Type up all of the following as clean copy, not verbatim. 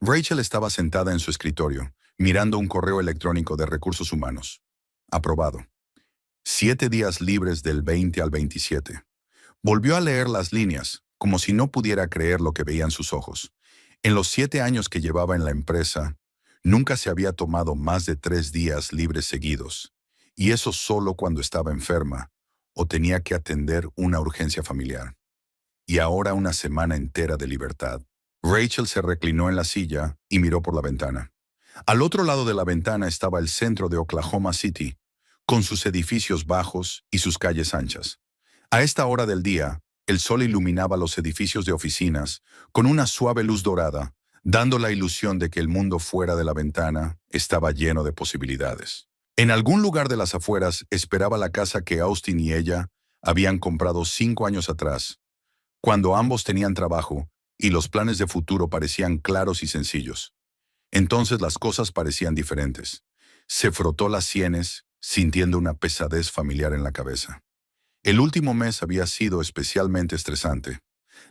Rachel estaba sentada en su escritorio, mirando un correo electrónico de recursos humanos. Aprobado. 7 días libres del 20 al 27. Volvió a leer las líneas, como si no pudiera creer lo que veían sus ojos. En los 7 años que llevaba en la empresa, nunca se había tomado más de 3 días libres seguidos, y eso solo cuando estaba enferma o tenía que atender una urgencia familiar. Y ahora una semana entera de libertad. Rachel se reclinó en la silla y miró por la ventana. Al otro lado de la ventana estaba el centro de Oklahoma City, con sus edificios bajos y sus calles anchas. A esta hora del día, el sol iluminaba los edificios de oficinas con una suave luz dorada, dando la ilusión de que el mundo fuera de la ventana estaba lleno de posibilidades. En algún lugar de las afueras esperaba la casa que Austin y ella habían comprado 5 años atrás, cuando ambos tenían trabajo y los planes de futuro parecían claros y sencillos. Entonces las cosas parecían diferentes. Se frotó las sienes, sintiendo una pesadez familiar en la cabeza. El último mes había sido especialmente estresante.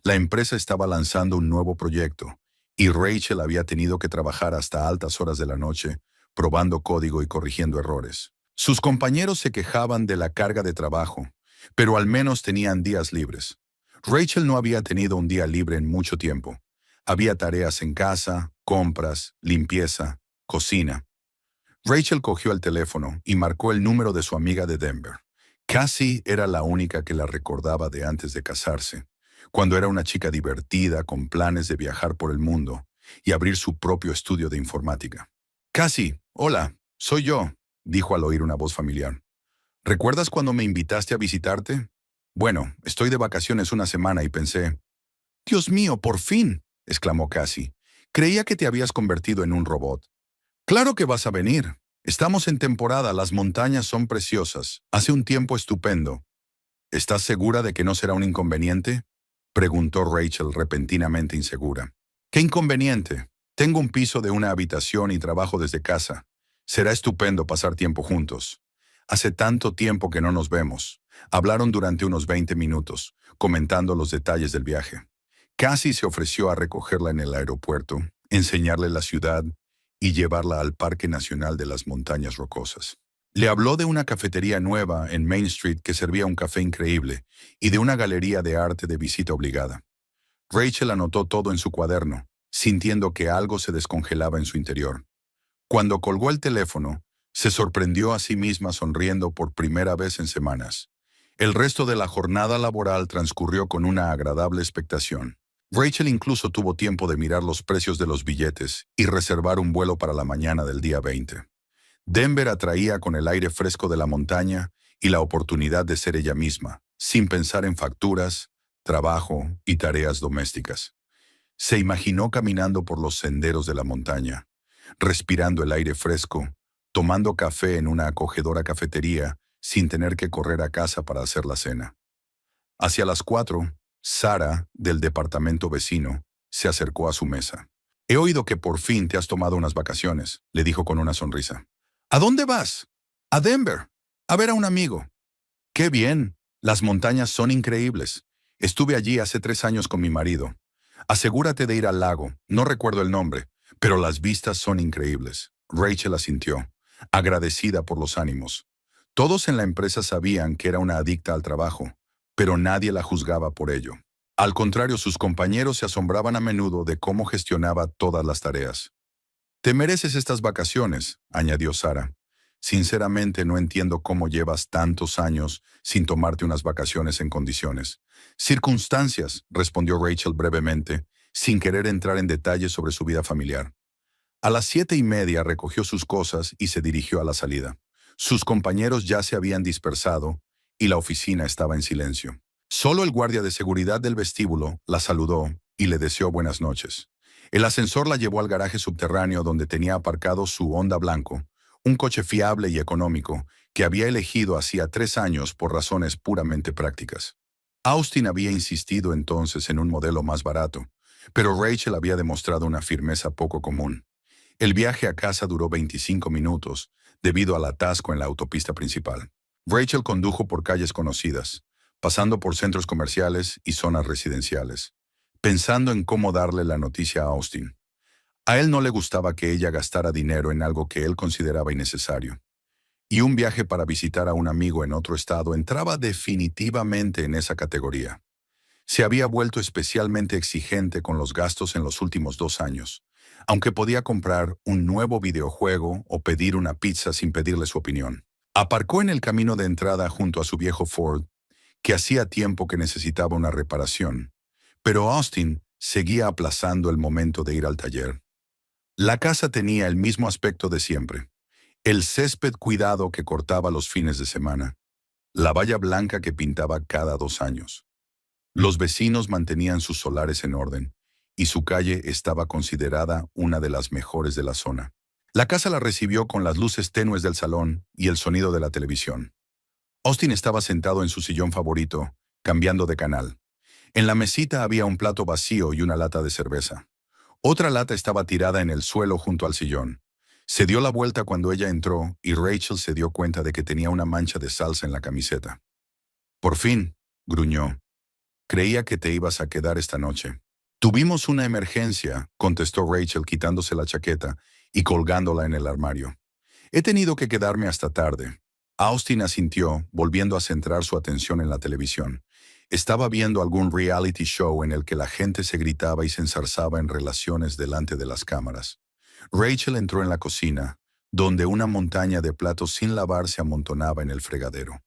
La empresa estaba lanzando un nuevo proyecto, y Rachel había tenido que trabajar hasta altas horas de la noche, probando código y corrigiendo errores. Sus compañeros se quejaban de la carga de trabajo, pero al menos tenían días libres. Rachel no había tenido un día libre en mucho tiempo. Había tareas en casa, compras, limpieza, cocina. Rachel cogió el teléfono y marcó el número de su amiga de Denver. Cassie era la única que la recordaba de antes de casarse, cuando era una chica divertida con planes de viajar por el mundo y abrir su propio estudio de informática. Cassie, hola, soy yo, dijo al oír una voz familiar. ¿Recuerdas cuando me invitaste a visitarte? Bueno, estoy de vacaciones una semana y pensé, «Dios mío, por fin», exclamó Cassie. «Creía que te habías convertido en un robot». «Claro que vas a venir. Estamos en temporada, las montañas son preciosas. Hace un tiempo estupendo». «¿Estás segura de que no será un inconveniente?», preguntó Rachel repentinamente insegura. «¿Qué inconveniente? Tengo un piso de una habitación y trabajo desde casa. Será estupendo pasar tiempo juntos. Hace tanto tiempo que no nos vemos». Hablaron durante unos 20 minutos, comentando los detalles del viaje. Cassie se ofreció a recogerla en el aeropuerto, enseñarle la ciudad y llevarla al Parque Nacional de las Montañas Rocosas. Le habló de una cafetería nueva en Main Street que servía un café increíble y de una galería de arte de visita obligada. Rachel anotó todo en su cuaderno, sintiendo que algo se descongelaba en su interior. Cuando colgó el teléfono, se sorprendió a sí misma sonriendo por primera vez en semanas. El resto de la jornada laboral transcurrió con una agradable expectación. Rachel incluso tuvo tiempo de mirar los precios de los billetes y reservar un vuelo para la mañana del día 20. Denver atraía con el aire fresco de la montaña y la oportunidad de ser ella misma, sin pensar en facturas, trabajo y tareas domésticas. Se imaginó caminando por los senderos de la montaña, respirando el aire fresco, tomando café en una acogedora cafetería sin tener que correr a casa para hacer la cena. Hacia las 4, Sara, del departamento vecino, se acercó a su mesa. «He oído que por fin te has tomado unas vacaciones», le dijo con una sonrisa. «¿A dónde vas?» «A Denver, a ver a un amigo». «Qué bien, las montañas son increíbles. Estuve allí hace 3 años con mi marido. Asegúrate de ir al lago, no recuerdo el nombre, pero las vistas son increíbles». Rachel asintió, agradecida por los ánimos. Todos en la empresa sabían que era una adicta al trabajo, pero nadie la juzgaba por ello. Al contrario, sus compañeros se asombraban a menudo de cómo gestionaba todas las tareas. «Te mereces estas vacaciones», añadió Sara. «Sinceramente no entiendo cómo llevas tantos años sin tomarte unas vacaciones en condiciones». «Circunstancias», respondió Rachel brevemente, sin querer entrar en detalles sobre su vida familiar. A las 7:30 recogió sus cosas y se dirigió a la salida. Sus compañeros ya se habían dispersado y la oficina estaba en silencio. Solo el guardia de seguridad del vestíbulo la saludó y le deseó buenas noches. El ascensor la llevó al garaje subterráneo donde tenía aparcado su Honda blanco, un coche fiable y económico que había elegido hacía 3 años por razones puramente prácticas. Austin había insistido entonces en un modelo más barato, pero Rachel había demostrado una firmeza poco común. El viaje a casa duró 25 minutos, debido al atasco en la autopista principal. Rachel condujo por calles conocidas, pasando por centros comerciales y zonas residenciales, pensando en cómo darle la noticia a Austin. A él no le gustaba que ella gastara dinero en algo que él consideraba innecesario. Y un viaje para visitar a un amigo en otro estado entraba definitivamente en esa categoría. Se había vuelto especialmente exigente con los gastos en los últimos 2 años, aunque podía comprar un nuevo videojuego o pedir una pizza sin pedirle su opinión. Aparcó en el camino de entrada junto a su viejo Ford, que hacía tiempo que necesitaba una reparación, pero Austin seguía aplazando el momento de ir al taller. La casa tenía el mismo aspecto de siempre: el césped cuidado que cortaba los fines de semana, la valla blanca que pintaba cada 2 años. Los vecinos mantenían sus solares en orden, y su calle estaba considerada una de las mejores de la zona. La casa la recibió con las luces tenues del salón y el sonido de la televisión. Austin estaba sentado en su sillón favorito, cambiando de canal. En la mesita había un plato vacío y una lata de cerveza. Otra lata estaba tirada en el suelo junto al sillón. Se dio la vuelta cuando ella entró y Rachel se dio cuenta de que tenía una mancha de salsa en la camiseta. «Por fin», gruñó. «Creía que te ibas a quedar esta noche». «Tuvimos una emergencia», contestó Rachel quitándose la chaqueta y colgándola en el armario. «He tenido que quedarme hasta tarde». Austin asintió, volviendo a centrar su atención en la televisión. Estaba viendo algún reality show en el que la gente se gritaba y se ensarzaba en relaciones delante de las cámaras. Rachel entró en la cocina, donde una montaña de platos sin lavar se amontonaba en el fregadero.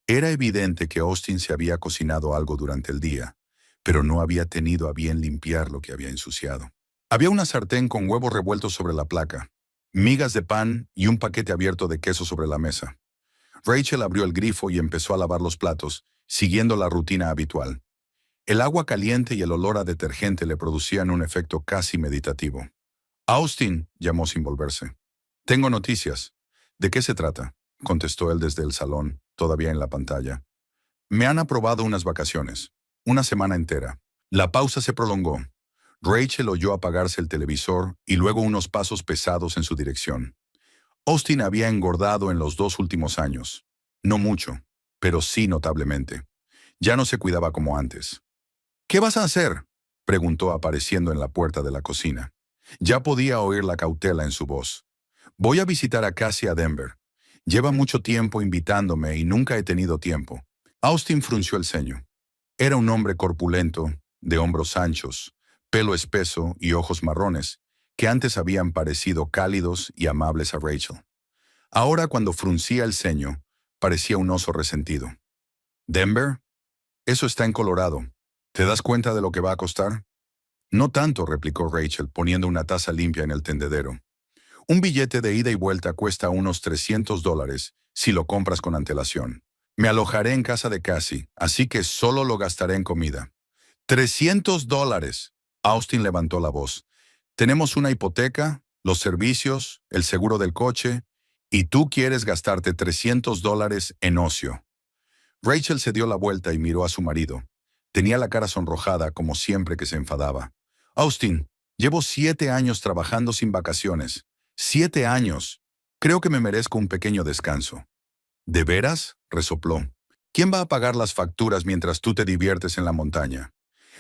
Era evidente que Austin se había cocinado algo durante el día, pero no había tenido a bien limpiar lo que había ensuciado. Había una sartén con huevos revueltos sobre la placa, migas de pan y un paquete abierto de queso sobre la mesa. Rachel abrió el grifo y empezó a lavar los platos, siguiendo la rutina habitual. El agua caliente y el olor a detergente le producían un efecto casi meditativo. «Austin», llamó sin volverse. «Tengo noticias». «¿De qué se trata?», contestó él desde el salón, todavía en la pantalla. «Me han aprobado unas vacaciones. Una semana entera». La pausa se prolongó. Rachel oyó apagarse el televisor y luego unos pasos pesados en su dirección. Austin había engordado en los 2 últimos años. No mucho, pero sí notablemente. Ya no se cuidaba como antes. «¿Qué vas a hacer?», preguntó apareciendo en la puerta de la cocina. Ya podía oír la cautela en su voz. «Voy a visitar a Cassie a Denver. Lleva mucho tiempo invitándome y nunca he tenido tiempo». Austin frunció el ceño. Era un hombre corpulento, de hombros anchos, pelo espeso y ojos marrones, que antes habían parecido cálidos y amables a Rachel. Ahora, cuando fruncía el ceño, parecía un oso resentido. «¿Denver? Eso está en Colorado. ¿Te das cuenta de lo que va a costar?». «No tanto», replicó Rachel, poniendo una taza limpia en el tendedero. «Un billete de ida y vuelta cuesta unos $300 si lo compras con antelación. Me alojaré en casa de Cassie, así que solo lo gastaré en comida». $300. Austin levantó la voz. «Tenemos una hipoteca, los servicios, el seguro del coche, y tú quieres gastarte $300 en ocio». Rachel se dio la vuelta y miró a su marido. Tenía la cara sonrojada, como siempre que se enfadaba. «Austin, llevo 7 años trabajando sin vacaciones. 7 años. Creo que me merezco un pequeño descanso». «¿De veras?», resopló. «¿Quién va a pagar las facturas mientras tú te diviertes en la montaña?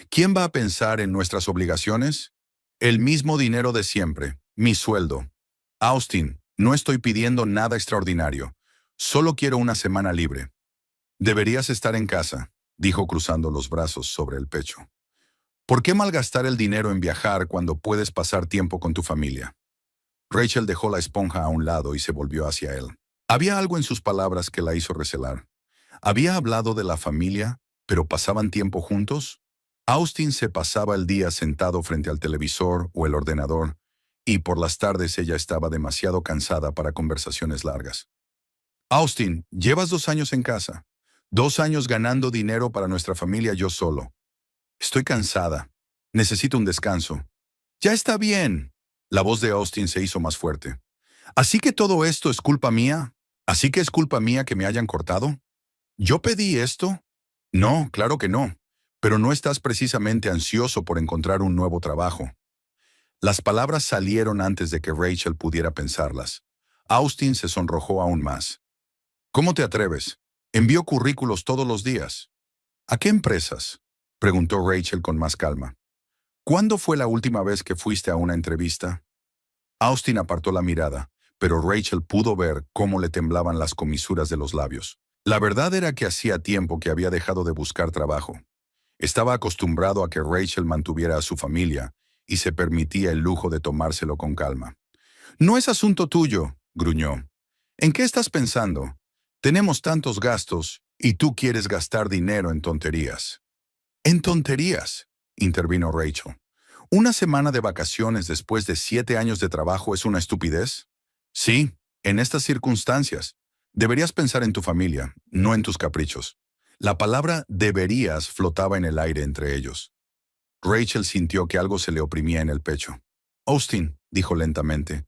¿Quién va a pensar en nuestras obligaciones? El mismo dinero de siempre, mi sueldo». «Austin, no estoy pidiendo nada extraordinario. Solo quiero una semana libre». «Deberías estar en casa», dijo cruzando los brazos sobre el pecho. «¿Por qué malgastar el dinero en viajar cuando puedes pasar tiempo con tu familia?». Rachel dejó la esponja a un lado y se volvió hacia él. Había algo en sus palabras que la hizo recelar. ¿Había hablado de la familia, pero pasaban tiempo juntos? Austin se pasaba el día sentado frente al televisor o el ordenador, y por las tardes ella estaba demasiado cansada para conversaciones largas. «Austin, llevas 2 años en casa. 2 años ganando dinero para nuestra familia yo solo. Estoy cansada. Necesito un descanso». «Ya está bien». La voz de Austin se hizo más fuerte. «¿Así que todo esto es culpa mía? ¿Así que es culpa mía que me hayan cortado? ¿Yo pedí esto?». «No, claro que no. Pero no estás precisamente ansioso por encontrar un nuevo trabajo». Las palabras salieron antes de que Rachel pudiera pensarlas. Austin se sonrojó aún más. «¿Cómo te atreves? Envío currículos todos los días». «¿A qué empresas?», preguntó Rachel con más calma. «¿Cuándo fue la última vez que fuiste a una entrevista?». Austin apartó la mirada, pero Rachel pudo ver cómo le temblaban las comisuras de los labios. La verdad era que hacía tiempo que había dejado de buscar trabajo. Estaba acostumbrado a que Rachel mantuviera a su familia y se permitía el lujo de tomárselo con calma. «No es asunto tuyo», gruñó. «¿En qué estás pensando? Tenemos tantos gastos y tú quieres gastar dinero en tonterías». «¿En tonterías?», intervino Rachel. ¿Una semana de vacaciones después de 7 años de trabajo es una estupidez? Sí, en estas circunstancias. Deberías pensar en tu familia, no en tus caprichos. La palabra deberías flotaba en el aire entre ellos. Rachel sintió que algo se le oprimía en el pecho. «Austin», dijo lentamente,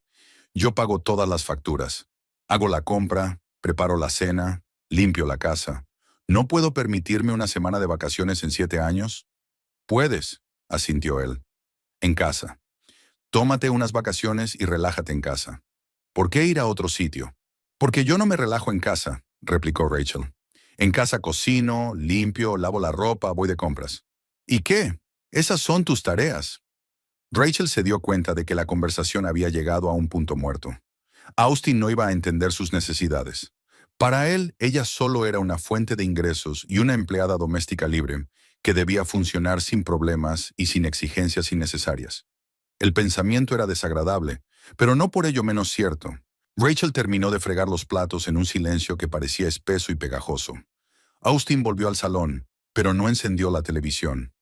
«yo pago todas las facturas. Hago la compra, preparo la cena, limpio la casa. ¿No puedo permitirme una semana de vacaciones en 7 años?» «Puedes», asintió él. «En casa. Tómate unas vacaciones y relájate en casa». «¿Por qué ir a otro sitio?» «Porque yo no me relajo en casa», replicó Rachel. «En casa cocino, limpio, lavo la ropa, voy de compras». «¿Y qué? Esas son tus tareas». Rachel se dio cuenta de que la conversación había llegado a un punto muerto. Austin no iba a entender sus necesidades. Para él, ella solo era una fuente de ingresos y una empleada doméstica libre que debía funcionar sin problemas y sin exigencias innecesarias. El pensamiento era desagradable, pero no por ello menos cierto. Rachel terminó de fregar los platos en un silencio que parecía espeso y pegajoso. Austin volvió al salón, pero no encendió la televisión.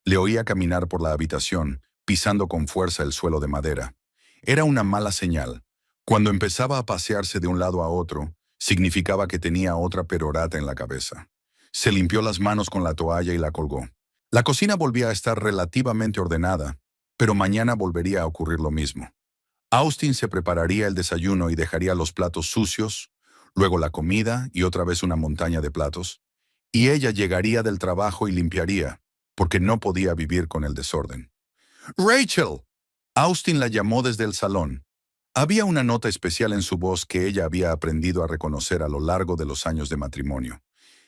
Le oía caminar por la habitación, pisando con fuerza el suelo de madera. Era una mala señal. Cuando empezaba a pasearse de un lado a otro, significaba que tenía otra perorata en la cabeza. Se limpió las manos con la toalla y la colgó. La cocina volvía a estar relativamente ordenada, pero mañana volvería a ocurrir lo mismo. Austin se prepararía el desayuno y dejaría los platos sucios, luego la comida y otra vez una montaña de platos, y ella llegaría del trabajo y limpiaría, porque no podía vivir con el desorden. «¡Rachel!». Austin la llamó desde el salón. Había una nota especial en su voz que ella había aprendido a reconocer a lo largo de los años de matrimonio.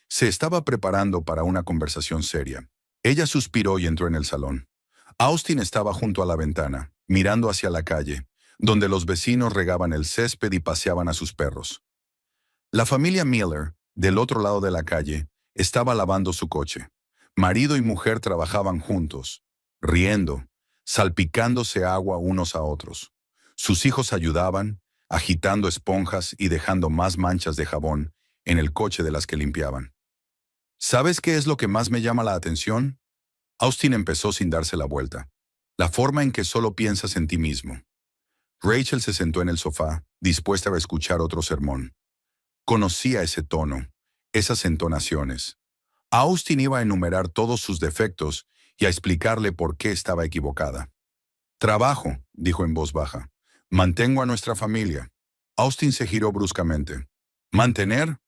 Se estaba preparando para una conversación seria. Ella suspiró y entró en el salón. Austin estaba junto a la ventana, mirando hacia la calle, donde los vecinos regaban el césped y paseaban a sus perros. La familia Miller, del otro lado de la calle, estaba lavando su coche. Marido y mujer trabajaban juntos, riendo, salpicándose agua unos a otros. Sus hijos ayudaban, agitando esponjas y dejando más manchas de jabón en el coche de las que limpiaban. ¿Sabes qué es lo que más me llama la atención? Austin empezó sin darse la vuelta. La forma en que solo piensas en ti mismo. Rachel se sentó en el sofá, dispuesta a escuchar otro sermón. Conocía ese tono, esas entonaciones. Austin iba a enumerar todos sus defectos y a explicarle por qué estaba equivocada. «Trabajo», dijo en voz baja. «Mantengo a nuestra familia». Austin se giró bruscamente. «¿Mantener?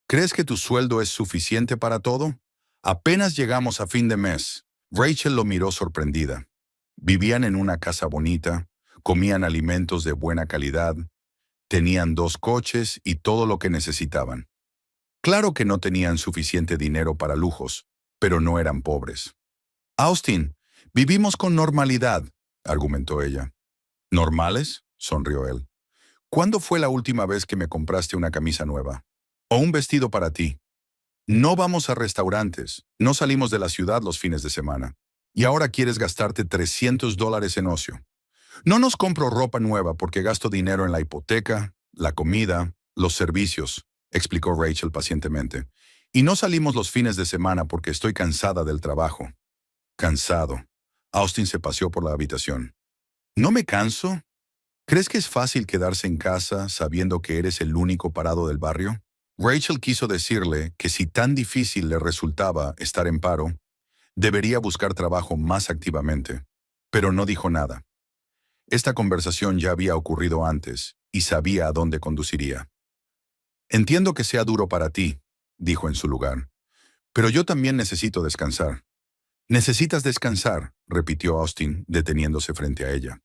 ¿Crees que tu sueldo es suficiente para todo? Apenas llegamos a fin de mes». Rachel lo miró sorprendida. Vivían en una casa bonita, comían alimentos de buena calidad, tenían 2 coches y todo lo que necesitaban. Claro que no tenían suficiente dinero para lujos, pero no eran pobres. «Austin, vivimos con normalidad», argumentó ella. «¿Normales?», sonrió él. «¿Cuándo fue la última vez que me compraste una camisa nueva? ¿O un vestido para ti? No vamos a restaurantes, no salimos de la ciudad los fines de semana. Y ahora quieres gastarte $300 en ocio. No nos compro ropa nueva porque gasto dinero en la hipoteca, la comida, los servicios», explicó Rachel pacientemente. «Y no salimos los fines de semana porque estoy cansada del trabajo». «Cansado». Austin se paseó por la habitación. «¿No me canso? ¿Crees que es fácil quedarse en casa sabiendo que eres el único parado del barrio?» Rachel quiso decirle que si tan difícil le resultaba estar en paro, debería buscar trabajo más activamente, pero no dijo nada. Esta conversación ya había ocurrido antes y sabía a dónde conduciría. «Entiendo que sea duro para ti», dijo en su lugar, «pero yo también necesito descansar». «¿Necesitas descansar?», repitió Austin, deteniéndose frente a ella.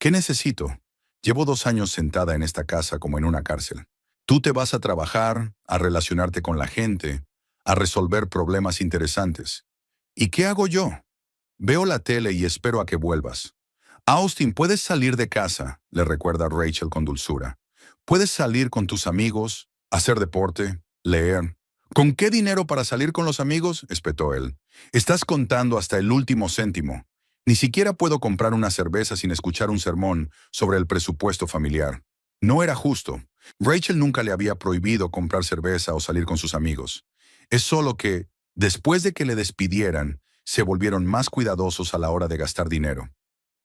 «¿Qué necesito? Llevo 2 años sentada en esta casa como en una cárcel. Tú te vas a trabajar, a relacionarte con la gente, a resolver problemas interesantes. ¿Y qué hago yo? Veo la tele y espero a que vuelvas. Austin, puedes salir de casa, le recuerda Rachel con dulzura. Puedes salir con tus amigos, hacer deporte, leer. ¿Con qué dinero para salir con los amigos?, espetó él. Estás contando hasta el último céntimo. Ni siquiera puedo comprar una cerveza sin escuchar un sermón sobre el presupuesto familiar. No era justo. Rachel nunca le había prohibido comprar cerveza o salir con sus amigos. Es solo que, después de que le despidieran, se volvieron más cuidadosos a la hora de gastar dinero.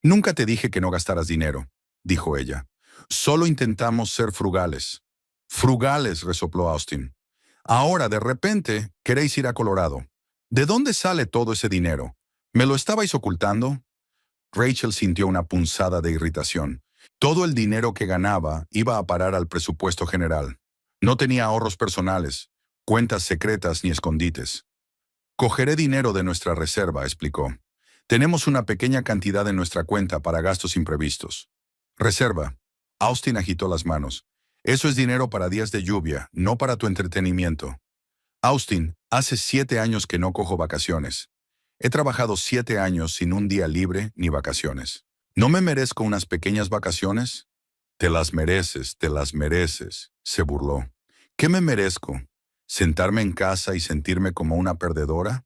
Nunca te dije que no gastaras dinero, dijo ella. Solo intentamos ser frugales. Frugales, resopló Austin. Ahora, de repente, queréis ir a Colorado. ¿De dónde sale todo ese dinero? ¿Me lo estabais ocultando? Rachel sintió una punzada de irritación. Todo el dinero que ganaba iba a parar al presupuesto general. No tenía ahorros personales, cuentas secretas ni escondites. Cogeré dinero de nuestra reserva, explicó. Tenemos una pequeña cantidad en nuestra cuenta para gastos imprevistos. Reserva. Austin agitó las manos. Eso es dinero para días de lluvia, no para tu entretenimiento. Austin, hace 7 años que no cojo vacaciones. He trabajado 7 años sin un día libre ni vacaciones. ¿No me merezco unas pequeñas vacaciones? Te las mereces, se burló. ¿Qué me merezco? ¿Sentarme en casa y sentirme como una perdedora?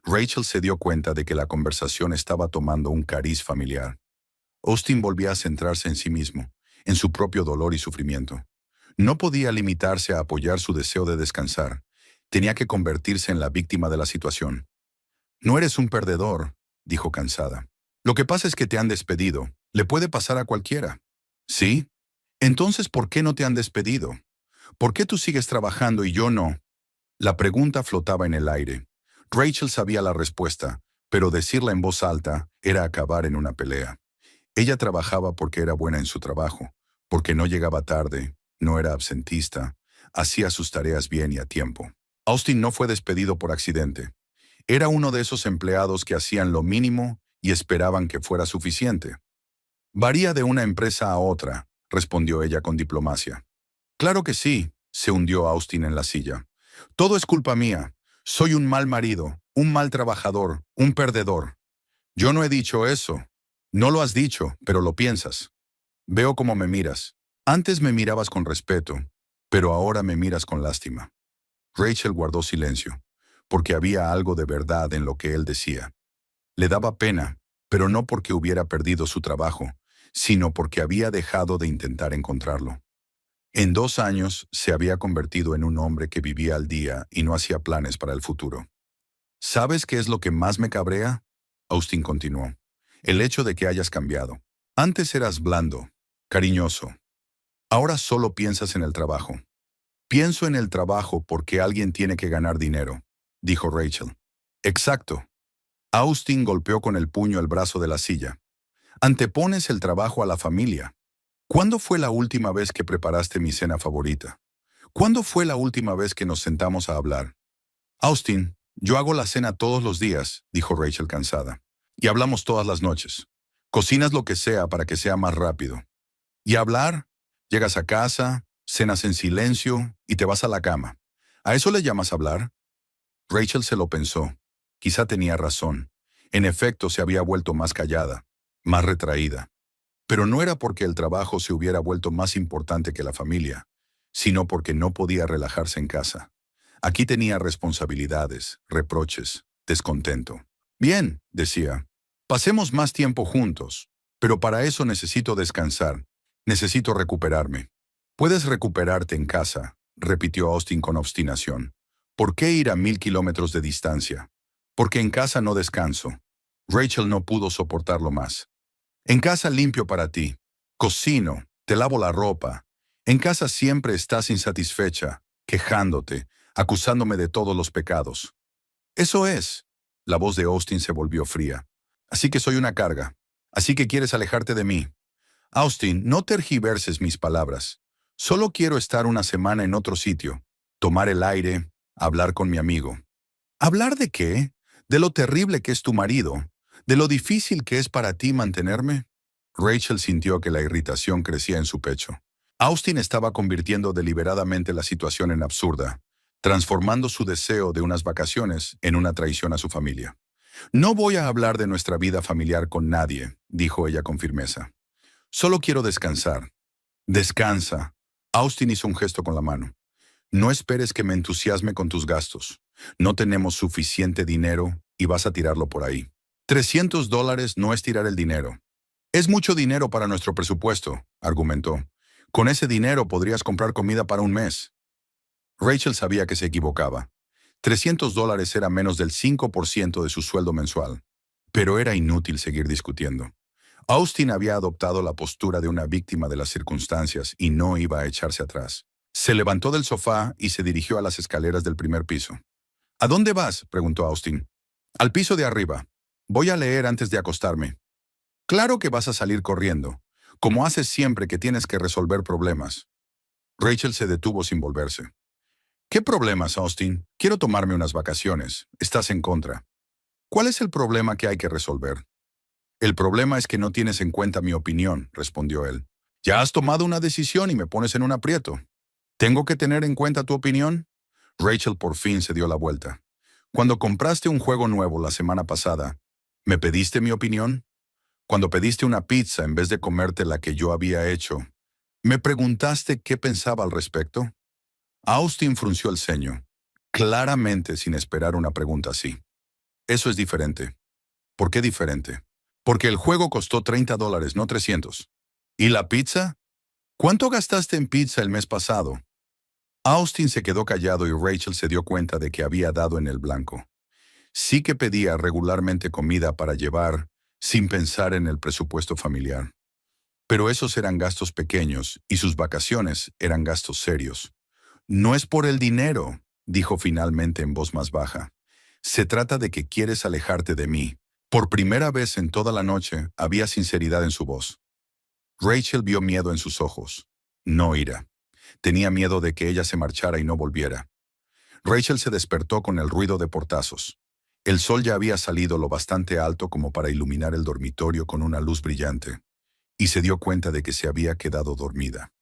Rachel se dio cuenta de que la conversación estaba tomando un cariz familiar. Austin volvía a centrarse en sí mismo, en su propio dolor y sufrimiento. No podía limitarse a apoyar su deseo de descansar. Tenía que convertirse en la víctima de la situación. No eres un perdedor, dijo cansada. Lo que pasa es que te han despedido. Le puede pasar a cualquiera. ¿Sí? Entonces, ¿por qué no te han despedido? ¿Por qué tú sigues trabajando y yo no? La pregunta flotaba en el aire. Rachel sabía la respuesta, pero decirla en voz alta era acabar en una pelea. Ella trabajaba porque era buena en su trabajo, porque no llegaba tarde, no era absentista, hacía sus tareas bien y a tiempo. Austin no fue despedido por accidente. Era uno de esos empleados que hacían lo mínimo y esperaban que fuera suficiente. Varía de una empresa a otra, respondió ella con diplomacia. Claro que sí, se hundió Austin en la silla. Todo es culpa mía. Soy un mal marido, un mal trabajador, un perdedor. Yo no he dicho eso. No lo has dicho, pero lo piensas. Veo cómo me miras. Antes me mirabas con respeto, pero ahora me miras con lástima. Rachel guardó silencio, porque había algo de verdad en lo que él decía. Le daba pena, pero no porque hubiera perdido su trabajo, sino porque había dejado de intentar encontrarlo. En 2 años se había convertido en un hombre que vivía al día y no hacía planes para el futuro. ¿Sabes qué es lo que más me cabrea?, Austin continuó. El hecho de que hayas cambiado. Antes eras blando, cariñoso. Ahora solo piensas en el trabajo. Pienso en el trabajo porque alguien tiene que ganar dinero, dijo Rachel. Exacto. Austin golpeó con el puño el brazo de la silla. Antepones el trabajo a la familia. ¿Cuándo fue la última vez que preparaste mi cena favorita? ¿Cuándo fue la última vez que nos sentamos a hablar? Austin, yo hago la cena todos los días, dijo Rachel cansada. Y hablamos todas las noches. Cocinas lo que sea para que sea más rápido. ¿Y hablar? Llegas a casa, cenas en silencio y te vas a la cama. ¿A eso le llamas hablar? Rachel se lo pensó. Quizá tenía razón. En efecto, se había vuelto más callada, más retraída. Pero no era porque el trabajo se hubiera vuelto más importante que la familia, sino porque no podía relajarse en casa. Aquí tenía responsabilidades, reproches, descontento. Bien, decía, pasemos más tiempo juntos, pero para eso necesito descansar, necesito recuperarme. Puedes recuperarte en casa, repitió Austin con obstinación. ¿Por qué ir a 1000 kilómetros de distancia? Porque en casa no descanso. Rachel no pudo soportarlo más. En casa limpio para ti, cocino, te lavo la ropa. En casa siempre estás insatisfecha, quejándote, acusándome de todos los pecados. Eso es. La voz de Austin se volvió fría. Así que soy una carga. Así que quieres alejarte de mí. Austin, no tergiverses mis palabras. Solo quiero estar una semana en otro sitio, tomar el aire, hablar con mi amigo. ¿Hablar de qué? De lo terrible que es tu marido. ¿De lo difícil que es para ti mantenerme? Rachel sintió que la irritación crecía en su pecho. Austin estaba convirtiendo deliberadamente la situación en absurda, transformando su deseo de unas vacaciones en una traición a su familia. No voy a hablar de nuestra vida familiar con nadie, dijo ella con firmeza. Solo quiero descansar. Descansa. Austin hizo un gesto con la mano. No esperes que me entusiasme con tus gastos. No tenemos suficiente dinero y vas a tirarlo por ahí. $300 no es tirar el dinero. Es mucho dinero para nuestro presupuesto, argumentó. Con ese dinero podrías comprar comida para un mes. Rachel sabía que se equivocaba. $300 era menos del 5% de su sueldo mensual. Pero era inútil seguir discutiendo. Austin había adoptado la postura de una víctima de las circunstancias y no iba a echarse atrás. Se levantó del sofá y se dirigió a las escaleras del primer piso. ¿A dónde vas?, preguntó Austin. Al piso de arriba. Voy a leer antes de acostarme. Claro que vas a salir corriendo, como haces siempre que tienes que resolver problemas. Rachel se detuvo sin volverse. ¿Qué problemas, Austin? Quiero tomarme unas vacaciones. Estás en contra. ¿Cuál es el problema que hay que resolver? El problema es que no tienes en cuenta mi opinión, respondió él. Ya has tomado una decisión y me pones en un aprieto. ¿Tengo que tener en cuenta tu opinión? Rachel por fin se dio la vuelta. Cuando compraste un juego nuevo la semana pasada, ¿me pediste mi opinión? Cuando pediste una pizza en vez de comerte la que yo había hecho, ¿me preguntaste qué pensaba al respecto? Austin frunció el ceño, claramente sin esperar una pregunta así. Eso es diferente. ¿Por qué diferente? Porque el juego costó $30, no 300. ¿Y la pizza? ¿Cuánto gastaste en pizza el mes pasado? Austin se quedó callado y Rachel se dio cuenta de que había dado en el blanco. Sí que pedía regularmente comida para llevar, sin pensar en el presupuesto familiar. Pero esos eran gastos pequeños y sus vacaciones eran gastos serios. No es por el dinero, dijo finalmente en voz más baja. Se trata de que quieres alejarte de mí. Por primera vez en toda la noche había sinceridad en su voz. Rachel vio miedo en sus ojos, no ira. Tenía miedo de que ella se marchara y no volviera. Rachel se despertó con el ruido de portazos. El sol ya había salido lo bastante alto como para iluminar el dormitorio con una luz brillante, y se dio cuenta de que se había quedado dormida.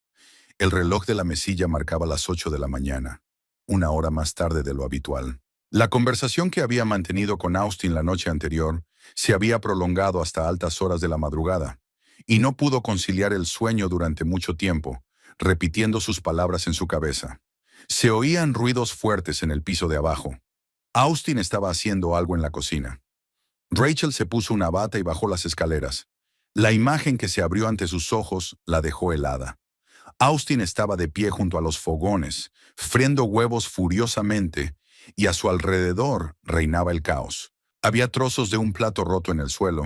El reloj de la mesilla marcaba las 8 de la mañana, una hora más tarde de lo habitual. La conversación que había mantenido con Austin la noche anterior se había prolongado hasta altas horas de la madrugada, y no pudo conciliar el sueño durante mucho tiempo, repitiendo sus palabras en su cabeza. Se oían ruidos fuertes en el piso de abajo. Austin estaba haciendo algo en la cocina. Rachel se puso una bata y bajó las escaleras. La imagen que se abrió ante sus ojos la dejó helada. Austin estaba de pie junto a los fogones, friendo huevos furiosamente, y a su alrededor reinaba el caos. Había trozos de un plato roto en el suelo,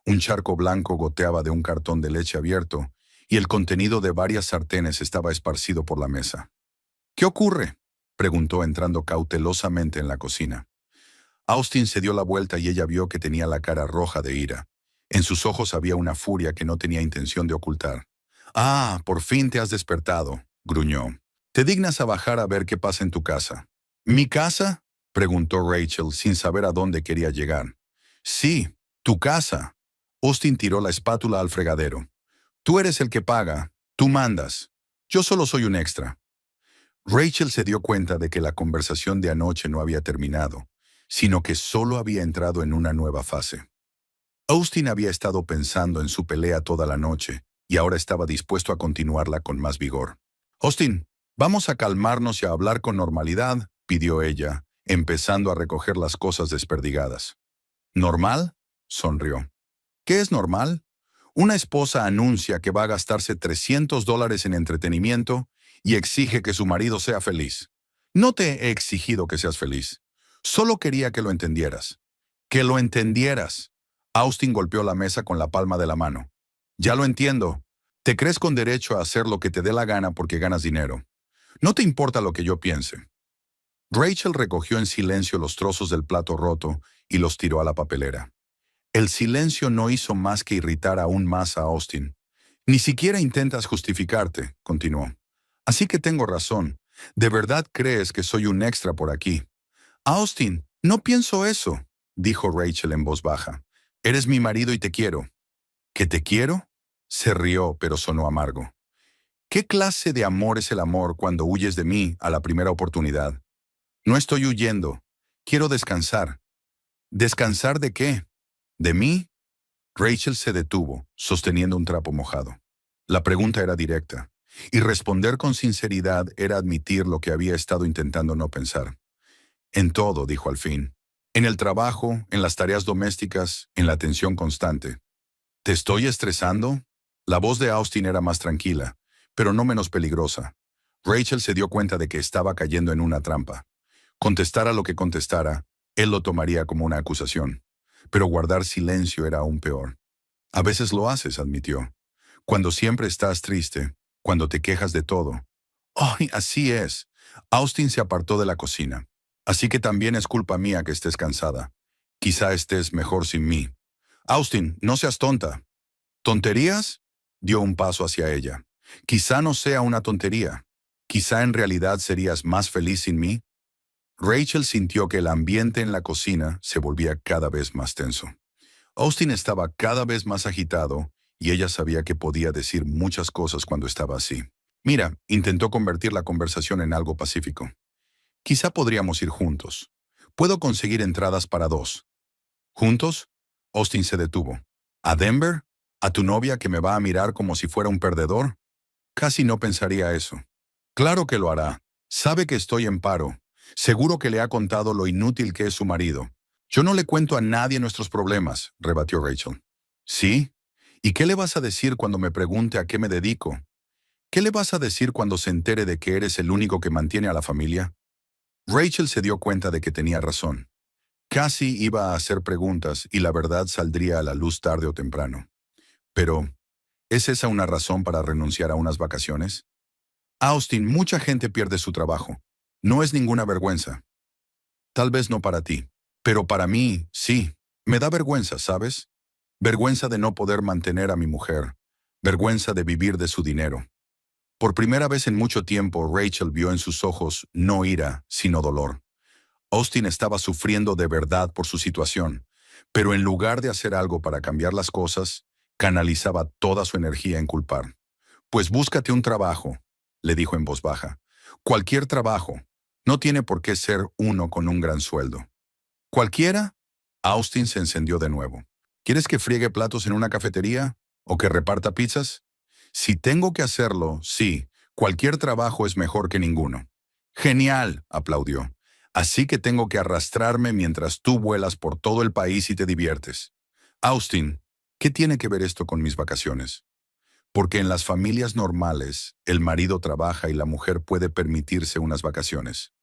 un charco blanco goteaba de un cartón de leche abierto, y el contenido de varias sartenes estaba esparcido por la mesa. ¿Qué ocurre?, preguntó entrando cautelosamente en la cocina. Austin se dio la vuelta y ella vio que tenía la cara roja de ira. En sus ojos había una furia que no tenía intención de ocultar. «Ah, por fin te has despertado», gruñó. «¿Te dignas a bajar a ver qué pasa en tu casa?» «¿Mi casa?», preguntó Rachel sin saber a dónde quería llegar. «Sí, tu casa». Austin tiró la espátula al fregadero. «Tú eres el que paga, tú mandas. Yo solo soy un extra». Rachel se dio cuenta de que la conversación de anoche no había terminado, sino que solo había entrado en una nueva fase. Austin había estado pensando en su pelea toda la noche, y ahora estaba dispuesto a continuarla con más vigor. «Austin, vamos a calmarnos y a hablar con normalidad», pidió ella, empezando a recoger las cosas desperdigadas. «¿Normal?», sonrió. «¿Qué es normal? Una esposa anuncia que va a gastarse $300 en entretenimiento y exige que su marido sea feliz. No te he exigido que seas feliz. Solo quería que lo entendieras. ¡Que lo entendieras! Austin golpeó la mesa con la palma de la mano. «Ya lo entiendo. Te crees con derecho a hacer lo que te dé la gana porque ganas dinero. No te importa lo que yo piense». Rachel recogió en silencio los trozos del plato roto y los tiró a la papelera. El silencio no hizo más que irritar aún más a Austin. «Ni siquiera intentas justificarte», continuó. «Así que tengo razón. ¿De verdad crees que soy un extra por aquí?» «Austin, no pienso eso», dijo Rachel en voz baja. «Eres mi marido y te quiero». «¿Que te quiero?», se rió, pero sonó amargo. «¿Qué clase de amor es el amor cuando huyes de mí a la primera oportunidad?» «No estoy huyendo. Quiero descansar». ¿Descansar de qué? ¿De mí? Rachel se detuvo, sosteniendo un trapo mojado. La pregunta era directa, y responder con sinceridad era admitir lo que había estado intentando no pensar. En todo, dijo al fin. En el trabajo, en las tareas domésticas, en la atención constante. ¿Te estoy estresando? La voz de Austin era más tranquila, pero no menos peligrosa. Rachel se dio cuenta de que estaba cayendo en una trampa. Contestara lo que contestara, él lo tomaría como una acusación. Pero guardar silencio era aún peor. A veces lo haces, admitió. Cuando siempre estás triste, cuando te quejas de todo. ¡Ay, así es! Austin se apartó de la cocina. Así que también es culpa mía que estés cansada. Quizá estés mejor sin mí. Austin, no seas tonta. ¿Tonterías? Dio un paso hacia ella. Quizá no sea una tontería. Quizá en realidad serías más feliz sin mí. Rachel sintió que el ambiente en la cocina se volvía cada vez más tenso. Austin estaba cada vez más agitado y ella sabía que podía decir muchas cosas cuando estaba así. Mira, intentó convertir la conversación en algo pacífico. Quizá podríamos ir juntos. Puedo conseguir entradas para 2. ¿Juntos? Austin se detuvo. ¿A Denver? ¿A tu novia que me va a mirar como si fuera un perdedor? Casi no pensaría eso. Claro que lo hará. Sabe que estoy en paro. Seguro que le ha contado lo inútil que es su marido. Yo no le cuento a nadie nuestros problemas, rebatió Rachel. ¿Sí? ¿Y qué le vas a decir cuando me pregunte a qué me dedico? ¿Qué le vas a decir cuando se entere de que eres el único que mantiene a la familia? Rachel se dio cuenta de que tenía razón. Casi iba a hacer preguntas y la verdad saldría a la luz tarde o temprano. Pero, ¿es esa una razón para renunciar a unas vacaciones? Austin, mucha gente pierde su trabajo. No es ninguna vergüenza. Tal vez no para ti, pero para mí, sí. Me da vergüenza, ¿sabes? Vergüenza de no poder mantener a mi mujer. Vergüenza de vivir de su dinero. Por primera vez en mucho tiempo, Rachel vio en sus ojos no ira, sino dolor. Austin estaba sufriendo de verdad por su situación, pero en lugar de hacer algo para cambiar las cosas, canalizaba toda su energía en culpar. Pues búscate un trabajo, le dijo en voz baja. Cualquier trabajo. No tiene por qué ser uno con un gran sueldo. ¿Cualquiera? Austin se encendió de nuevo. ¿Quieres que friegue platos en una cafetería? ¿O que reparta pizzas? Si tengo que hacerlo, sí. Cualquier trabajo es mejor que ninguno. Genial, aplaudió. Así que tengo que arrastrarme mientras tú vuelas por todo el país y te diviertes. Austin, ¿qué tiene que ver esto con mis vacaciones? Porque en las familias normales, el marido trabaja y la mujer puede permitirse unas vacaciones.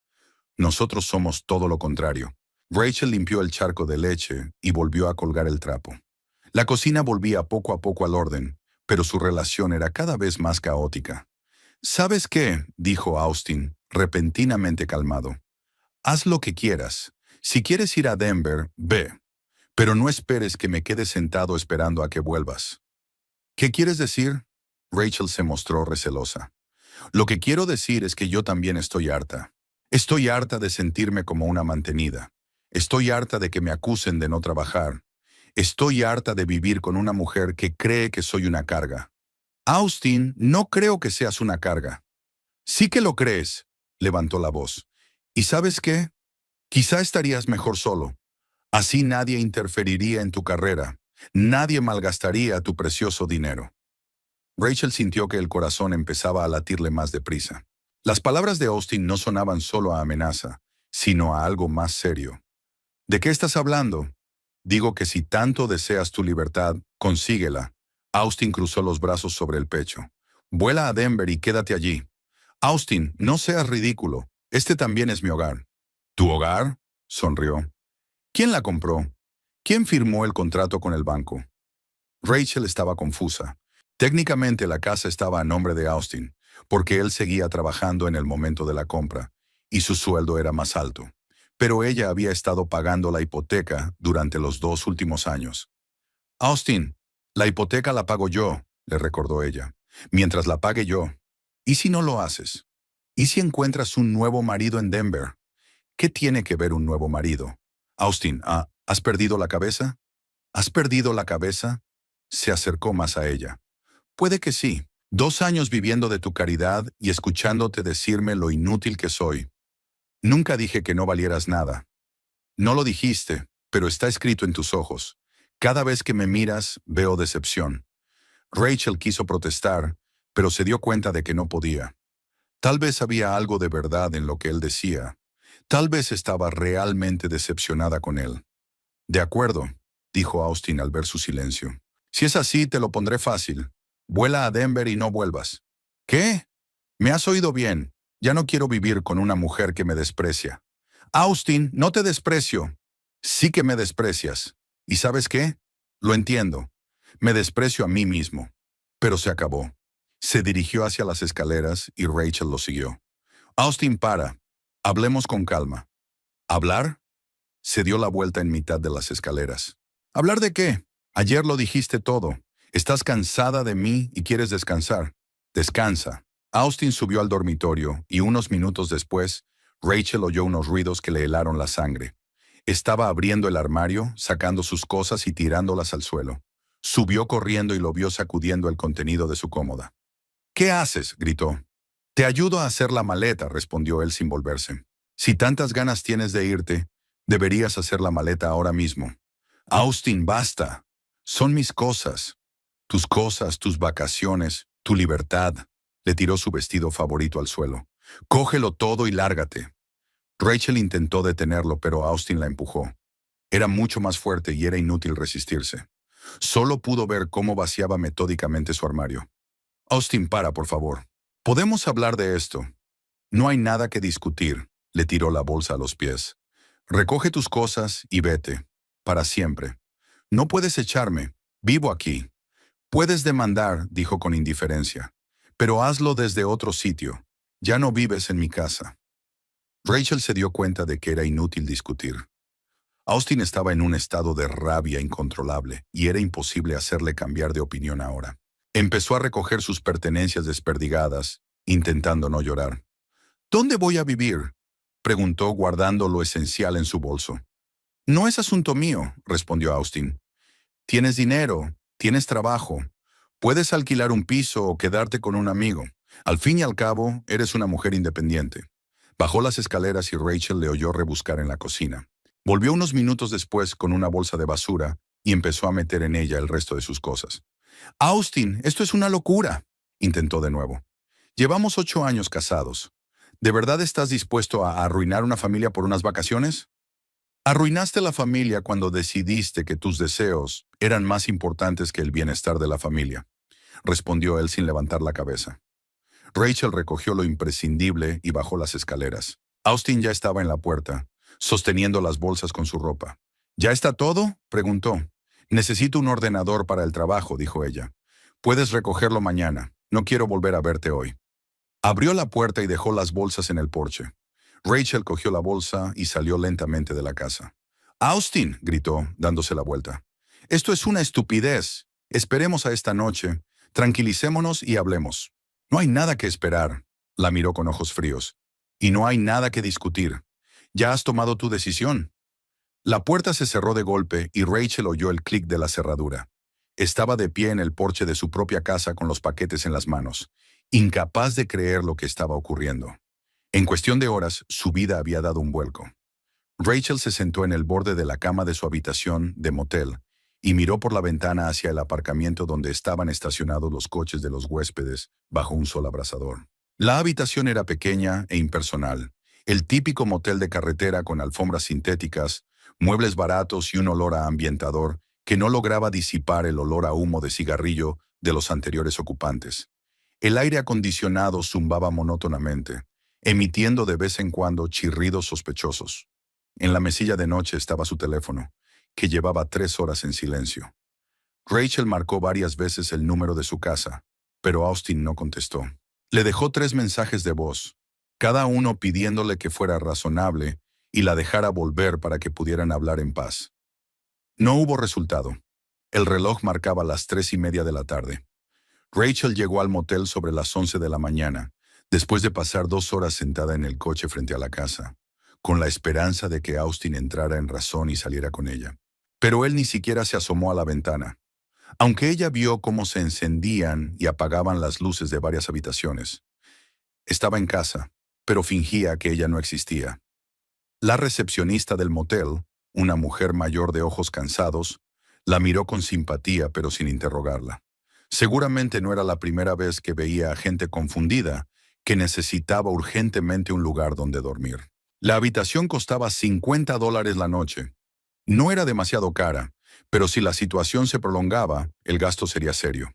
Nosotros somos todo lo contrario. Rachel limpió el charco de leche y volvió a colgar el trapo. La cocina volvía poco a poco al orden, pero su relación era cada vez más caótica. ¿Sabes qué?, dijo Austin, repentinamente calmado. Haz lo que quieras. Si quieres ir a Denver, ve. Pero no esperes que me quede sentado esperando a que vuelvas. ¿Qué quieres decir? Rachel se mostró recelosa. Lo que quiero decir es que yo también estoy harta. Estoy harta de sentirme como una mantenida. Estoy harta de que me acusen de no trabajar. Estoy harta de vivir con una mujer que cree que soy una carga. Austin, no creo que seas una carga. Sí que lo crees, levantó la voz. ¿Y sabes qué? Quizá estarías mejor solo. Así nadie interferiría en tu carrera. Nadie malgastaría tu precioso dinero. Rachel sintió que el corazón empezaba a latirle más deprisa. Las palabras de Austin no sonaban solo a amenaza, sino a algo más serio. ¿De qué estás hablando? Digo que si tanto deseas tu libertad, consíguela. Austin cruzó los brazos sobre el pecho. Vuela a Denver y quédate allí. Austin, no seas ridículo. Este también es mi hogar. ¿Tu hogar? Sonrió. ¿Quién la compró? ¿Quién firmó el contrato con el banco? Rachel estaba confusa. Técnicamente la casa estaba a nombre de Austin, porque él seguía trabajando en el momento de la compra, y su sueldo era más alto. Pero ella había estado pagando la hipoteca durante los 2 últimos años. Austin, la hipoteca la pago yo, le recordó ella, mientras la pague yo. ¿Y si no lo haces? ¿Y si encuentras un nuevo marido en Denver? ¿Qué tiene que ver un nuevo marido? Austin, ¿has perdido la cabeza? ¿Has perdido la cabeza? Se acercó más a ella. Puede que sí. 2 años viviendo de tu caridad y escuchándote decirme lo inútil que soy. Nunca dije que no valieras nada. No lo dijiste, pero está escrito en tus ojos. Cada vez que me miras, veo decepción. Rachel quiso protestar, pero se dio cuenta de que no podía. Tal vez había algo de verdad en lo que él decía. Tal vez estaba realmente decepcionada con él. De acuerdo, dijo Austin al ver su silencio. Si es así, te lo pondré fácil. Vuela a Denver y no vuelvas. ¿Qué? Me has oído bien. Ya no quiero vivir con una mujer que me desprecia. Austin, no te desprecio. Sí que me desprecias. ¿Y sabes qué? Lo entiendo. Me desprecio a mí mismo. Pero se acabó. Se dirigió hacia las escaleras y Rachel lo siguió. Austin, para. Hablemos con calma. ¿Hablar? Se dio la vuelta en mitad de las escaleras. ¿Hablar de qué? Ayer lo dijiste todo. Estás cansada de mí y quieres descansar. Descansa. Austin subió al dormitorio y unos minutos después, Rachel oyó unos ruidos que le helaron la sangre. Estaba abriendo el armario, sacando sus cosas y tirándolas al suelo. Subió corriendo y lo vio sacudiendo el contenido de su cómoda. ¿Qué haces?, gritó. Te ayudo a hacer la maleta, respondió él sin volverse. Si tantas ganas tienes de irte, deberías hacer la maleta ahora mismo. Austin, basta. Son mis cosas, tus vacaciones, tu libertad. Le tiró su vestido favorito al suelo. Cógelo todo y lárgate. Rachel intentó detenerlo, pero Austin la empujó. Era mucho más fuerte y era inútil resistirse. Solo pudo ver cómo vaciaba metódicamente su armario. Austin, para, por favor. Podemos hablar de esto. No hay nada que discutir. Le tiró la bolsa a los pies. Recoge tus cosas y vete. Para siempre. No puedes echarme. Vivo aquí. Puedes demandar, dijo con indiferencia. Pero hazlo desde otro sitio. Ya no vives en mi casa. Rachel se dio cuenta de que era inútil discutir. Austin estaba en un estado de rabia incontrolable y era imposible hacerle cambiar de opinión ahora. Empezó a recoger sus pertenencias desperdigadas, intentando no llorar. ¿Dónde voy a vivir?, preguntó guardando lo esencial en su bolso. No es asunto mío, respondió Austin. Tienes dinero, tienes trabajo. Puedes alquilar un piso o quedarte con un amigo. Al fin y al cabo, eres una mujer independiente. Bajó las escaleras y Rachel le oyó rebuscar en la cocina. Volvió unos minutos después con una bolsa de basura y empezó a meter en ella el resto de sus cosas. Austin, esto es una locura, intentó de nuevo. Llevamos 8 años casados. ¿De verdad estás dispuesto a arruinar una familia por unas vacaciones? Arruinaste la familia cuando decidiste que tus deseos eran más importantes que el bienestar de la familia, respondió él sin levantar la cabeza. Rachel recogió lo imprescindible y bajó las escaleras. Austin ya estaba en la puerta, sosteniendo las bolsas con su ropa. ¿Ya está todo?, preguntó. Necesito un ordenador para el trabajo, dijo ella. Puedes recogerlo mañana. No quiero volver a verte hoy. Abrió la puerta y dejó las bolsas en el porche. Rachel cogió la bolsa y salió lentamente de la casa. Austin, gritó, dándose la vuelta. Esto es una estupidez. Esperemos a esta noche. Tranquilicémonos y hablemos. No hay nada que esperar. La miró con ojos fríos. Y no hay nada que discutir. Ya has tomado tu decisión. La puerta se cerró de golpe y Rachel oyó el clic de la cerradura. Estaba de pie en el porche de su propia casa con los paquetes en las manos, incapaz de creer lo que estaba ocurriendo. En cuestión de horas, su vida había dado un vuelco. Rachel se sentó en el borde de la cama de su habitación de motel y miró por la ventana hacia el aparcamiento donde estaban estacionados los coches de los huéspedes bajo un sol abrasador. La habitación era pequeña e impersonal, el típico motel de carretera con alfombras sintéticas, muebles baratos y un olor a ambientador que no lograba disipar el olor a humo de cigarrillo de los anteriores ocupantes. El aire acondicionado zumbaba monótonamente, emitiendo de vez en cuando chirridos sospechosos. En la mesilla de noche estaba su teléfono, que llevaba 3 horas en silencio. Rachel marcó varias veces el número de su casa, pero Austin no contestó. Le dejó 3 mensajes de voz, cada uno pidiéndole que fuera razonable y la dejara volver para que pudieran hablar en paz. No hubo resultado. El reloj marcaba las 3:30 de la tarde. Rachel llegó al motel sobre las 11 de la mañana, después de pasar 2 horas sentada en el coche frente a la casa, con la esperanza de que Austin entrara en razón y saliera con ella. Pero él ni siquiera se asomó a la ventana. Aunque ella vio cómo se encendían y apagaban las luces de varias habitaciones. Estaba en casa, pero fingía que ella no existía. La recepcionista del motel, una mujer mayor de ojos cansados, la miró con simpatía pero sin interrogarla. Seguramente no era la primera vez que veía a gente confundida que necesitaba urgentemente un lugar donde dormir. La habitación costaba $50 la noche. No era demasiado cara, pero si la situación se prolongaba, el gasto sería serio.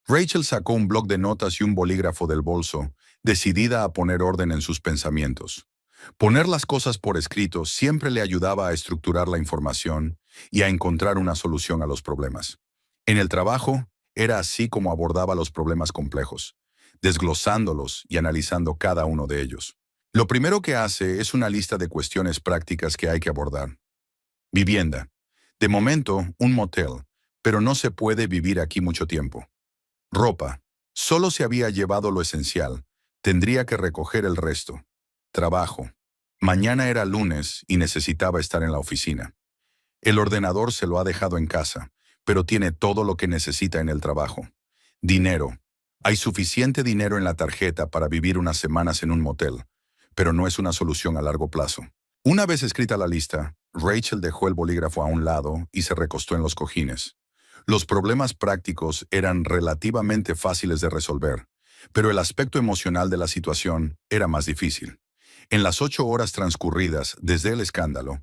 Rachel sacó un bloc de notas y un bolígrafo del bolso, decidida a poner orden en sus pensamientos. Poner las cosas por escrito siempre le ayudaba a estructurar la información y a encontrar una solución a los problemas. En el trabajo, era así como abordaba los problemas complejos, desglosándolos y analizando cada uno de ellos. Lo primero que hace es una lista de cuestiones prácticas que hay que abordar. Vivienda. De momento, un motel, pero no se puede vivir aquí mucho tiempo. Ropa. Solo se había llevado lo esencial. Tendría que recoger el resto. Trabajo. Mañana era lunes y necesitaba estar en la oficina. El ordenador se lo ha dejado en casa, pero tiene todo lo que necesita en el trabajo. Dinero. Hay suficiente dinero en la tarjeta para vivir unas semanas en un motel, pero no es una solución a largo plazo. Una vez escrita la lista, Rachel dejó el bolígrafo a un lado y se recostó en los cojines. Los problemas prácticos eran relativamente fáciles de resolver, pero el aspecto emocional de la situación era más difícil. En las 8 horas transcurridas desde el escándalo,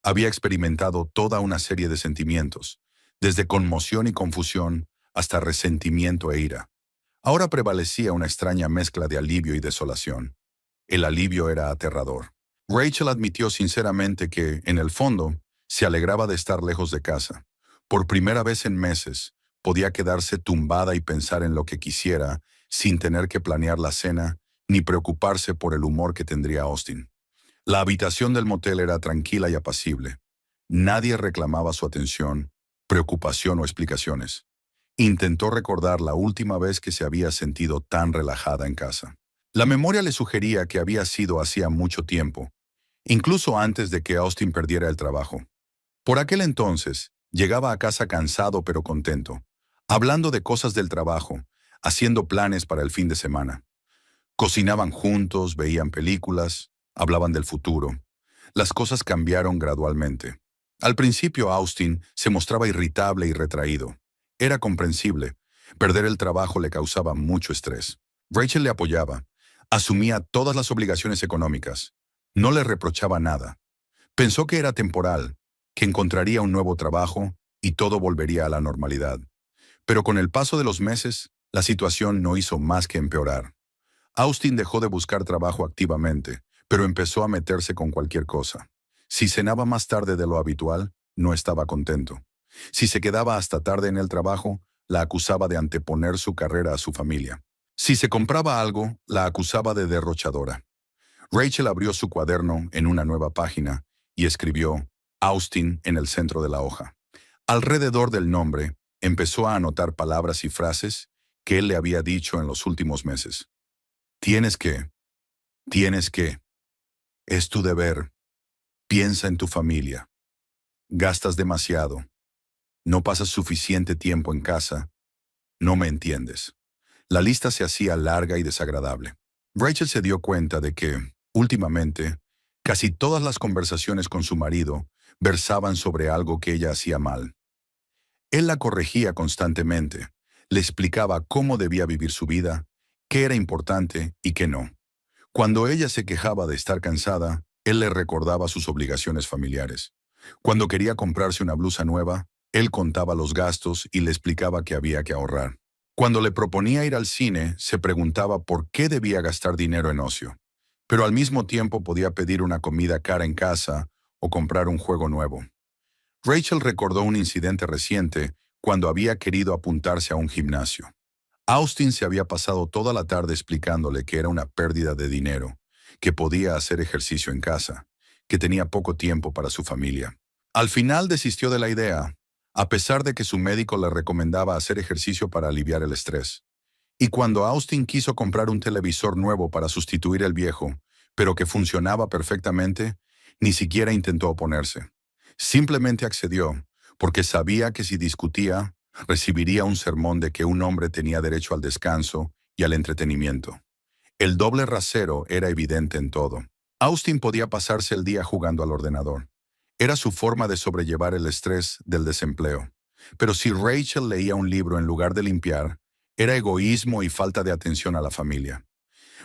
había experimentado toda una serie de sentimientos, desde conmoción y confusión hasta resentimiento e ira. Ahora prevalecía una extraña mezcla de alivio y desolación. El alivio era aterrador. Rachel admitió sinceramente que, en el fondo, se alegraba de estar lejos de casa. Por primera vez en meses, podía quedarse tumbada y pensar en lo que quisiera, sin tener que planear la cena, ni preocuparse por el humor que tendría Austin. La habitación del motel era tranquila y apacible. Nadie reclamaba su atención, preocupación o explicaciones. Intentó recordar la última vez que se había sentido tan relajada en casa. La memoria le sugería que había sido hacía mucho tiempo, incluso antes de que Austin perdiera el trabajo. Por aquel entonces, llegaba a casa cansado pero contento, hablando de cosas del trabajo, haciendo planes para el fin de semana. Cocinaban juntos, veían películas, hablaban del futuro. Las cosas cambiaron gradualmente. Al principio Austin se mostraba irritable y retraído. Era comprensible. Perder el trabajo le causaba mucho estrés. Rachel le apoyaba. Asumía todas las obligaciones económicas. No le reprochaba nada. Pensó que era temporal, que encontraría un nuevo trabajo y todo volvería a la normalidad. Pero con el paso de los meses, la situación no hizo más que empeorar. Austin dejó de buscar trabajo activamente, pero empezó a meterse con cualquier cosa. Si cenaba más tarde de lo habitual, no estaba contento. Si se quedaba hasta tarde en el trabajo, la acusaba de anteponer su carrera a su familia. Si se compraba algo, la acusaba de derrochadora. Rachel abrió su cuaderno en una nueva página y escribió Austin en el centro de la hoja. Alrededor del nombre, empezó a anotar palabras y frases que él le había dicho en los últimos meses. Tienes que, es tu deber, piensa en tu familia, gastas demasiado, no pasas suficiente tiempo en casa, no me entiendes. La lista se hacía larga y desagradable. Rachel se dio cuenta de que, últimamente, casi todas las conversaciones con su marido versaban sobre algo que ella hacía mal. Él la corregía constantemente, le explicaba cómo debía vivir su vida, qué era importante y qué no. Cuando ella se quejaba de estar cansada, él le recordaba sus obligaciones familiares. Cuando quería comprarse una blusa nueva, él contaba los gastos y le explicaba que había que ahorrar. Cuando le proponía ir al cine, se preguntaba por qué debía gastar dinero en ocio. Pero al mismo tiempo podía pedir una comida cara en casa o comprar un juego nuevo. Rachel recordó un incidente reciente cuando había querido apuntarse a un gimnasio. Austin se había pasado toda la tarde explicándole que era una pérdida de dinero, que podía hacer ejercicio en casa, que tenía poco tiempo para su familia. Al final desistió de la idea, a pesar de que su médico le recomendaba hacer ejercicio para aliviar el estrés. Y cuando Austin quiso comprar un televisor nuevo para sustituir el viejo, pero que funcionaba perfectamente, ni siquiera intentó oponerse. Simplemente accedió, porque sabía que si discutía, recibiría un sermón de que un hombre tenía derecho al descanso y al entretenimiento. El doble rasero era evidente en todo. Austin podía pasarse el día jugando al ordenador. Era su forma de sobrellevar el estrés del desempleo. Pero si Rachel leía un libro en lugar de limpiar, era egoísmo y falta de atención a la familia.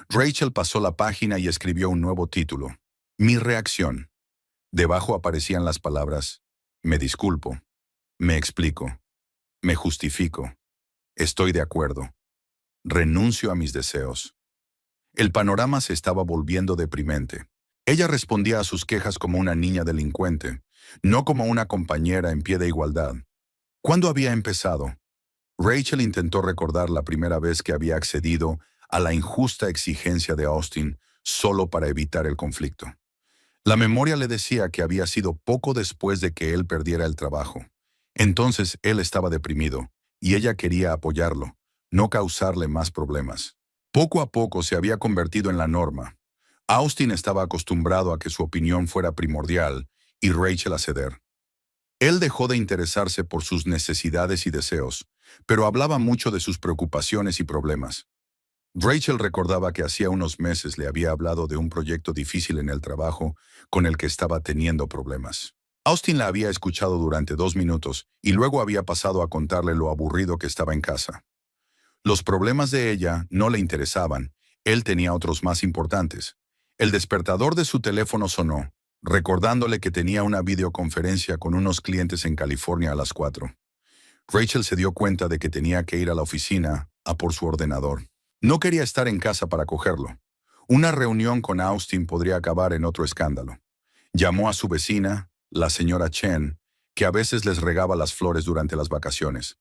Rachel pasó la página y escribió un nuevo título. Mi reacción. Debajo aparecían las palabras: me disculpo, me explico, me justifico, estoy de acuerdo, renuncio a mis deseos. El panorama se estaba volviendo deprimente. Ella respondía a sus quejas como una niña delincuente, no como una compañera en pie de igualdad. ¿Cuándo había empezado? Rachel intentó recordar la primera vez que había accedido a la injusta exigencia de Austin solo para evitar el conflicto. La memoria le decía que había sido poco después de que él perdiera el trabajo. Entonces él estaba deprimido, y ella quería apoyarlo, no causarle más problemas. Poco a poco se había convertido en la norma. Austin estaba acostumbrado a que su opinión fuera primordial y Rachel a ceder. Él dejó de interesarse por sus necesidades y deseos, pero hablaba mucho de sus preocupaciones y problemas. Rachel recordaba que hacía unos meses le había hablado de un proyecto difícil en el trabajo con el que estaba teniendo problemas. Austin la había escuchado durante 2 minutos y luego había pasado a contarle lo aburrido que estaba en casa. Los problemas de ella no le interesaban, él tenía otros más importantes. El despertador de su teléfono sonó, recordándole que tenía una videoconferencia con unos clientes en California a las 4. Rachel se dio cuenta de que tenía que ir a la oficina a por su ordenador. No quería estar en casa para cogerlo. Una reunión con Austin podría acabar en otro escándalo. Llamó a su vecina, la señora Chen, que a veces les regaba las flores durante las vacaciones.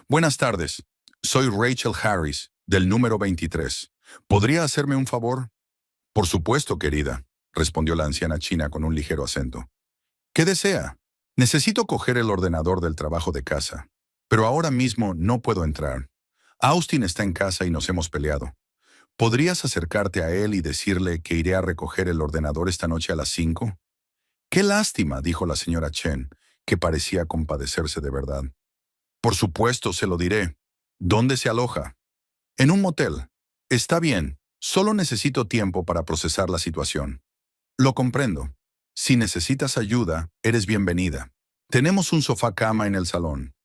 Buenas tardes. Soy Rachel Harris, del número 23. ¿Podría hacerme un favor? Por supuesto, querida, respondió la anciana china con un ligero acento. ¿Qué desea? Necesito coger el ordenador del trabajo de casa, pero ahora mismo no puedo entrar. Austin está en casa y nos hemos peleado. ¿Podrías acercarte a él y decirle que iré a recoger el ordenador esta noche a las 5? Qué lástima, dijo la señora Chen, que parecía compadecerse de verdad. Por supuesto, se lo diré. ¿Dónde se aloja? En un motel. Está bien, solo necesito tiempo para procesar la situación. Lo comprendo. Si necesitas ayuda, eres bienvenida. Tenemos un sofá cama en el salón.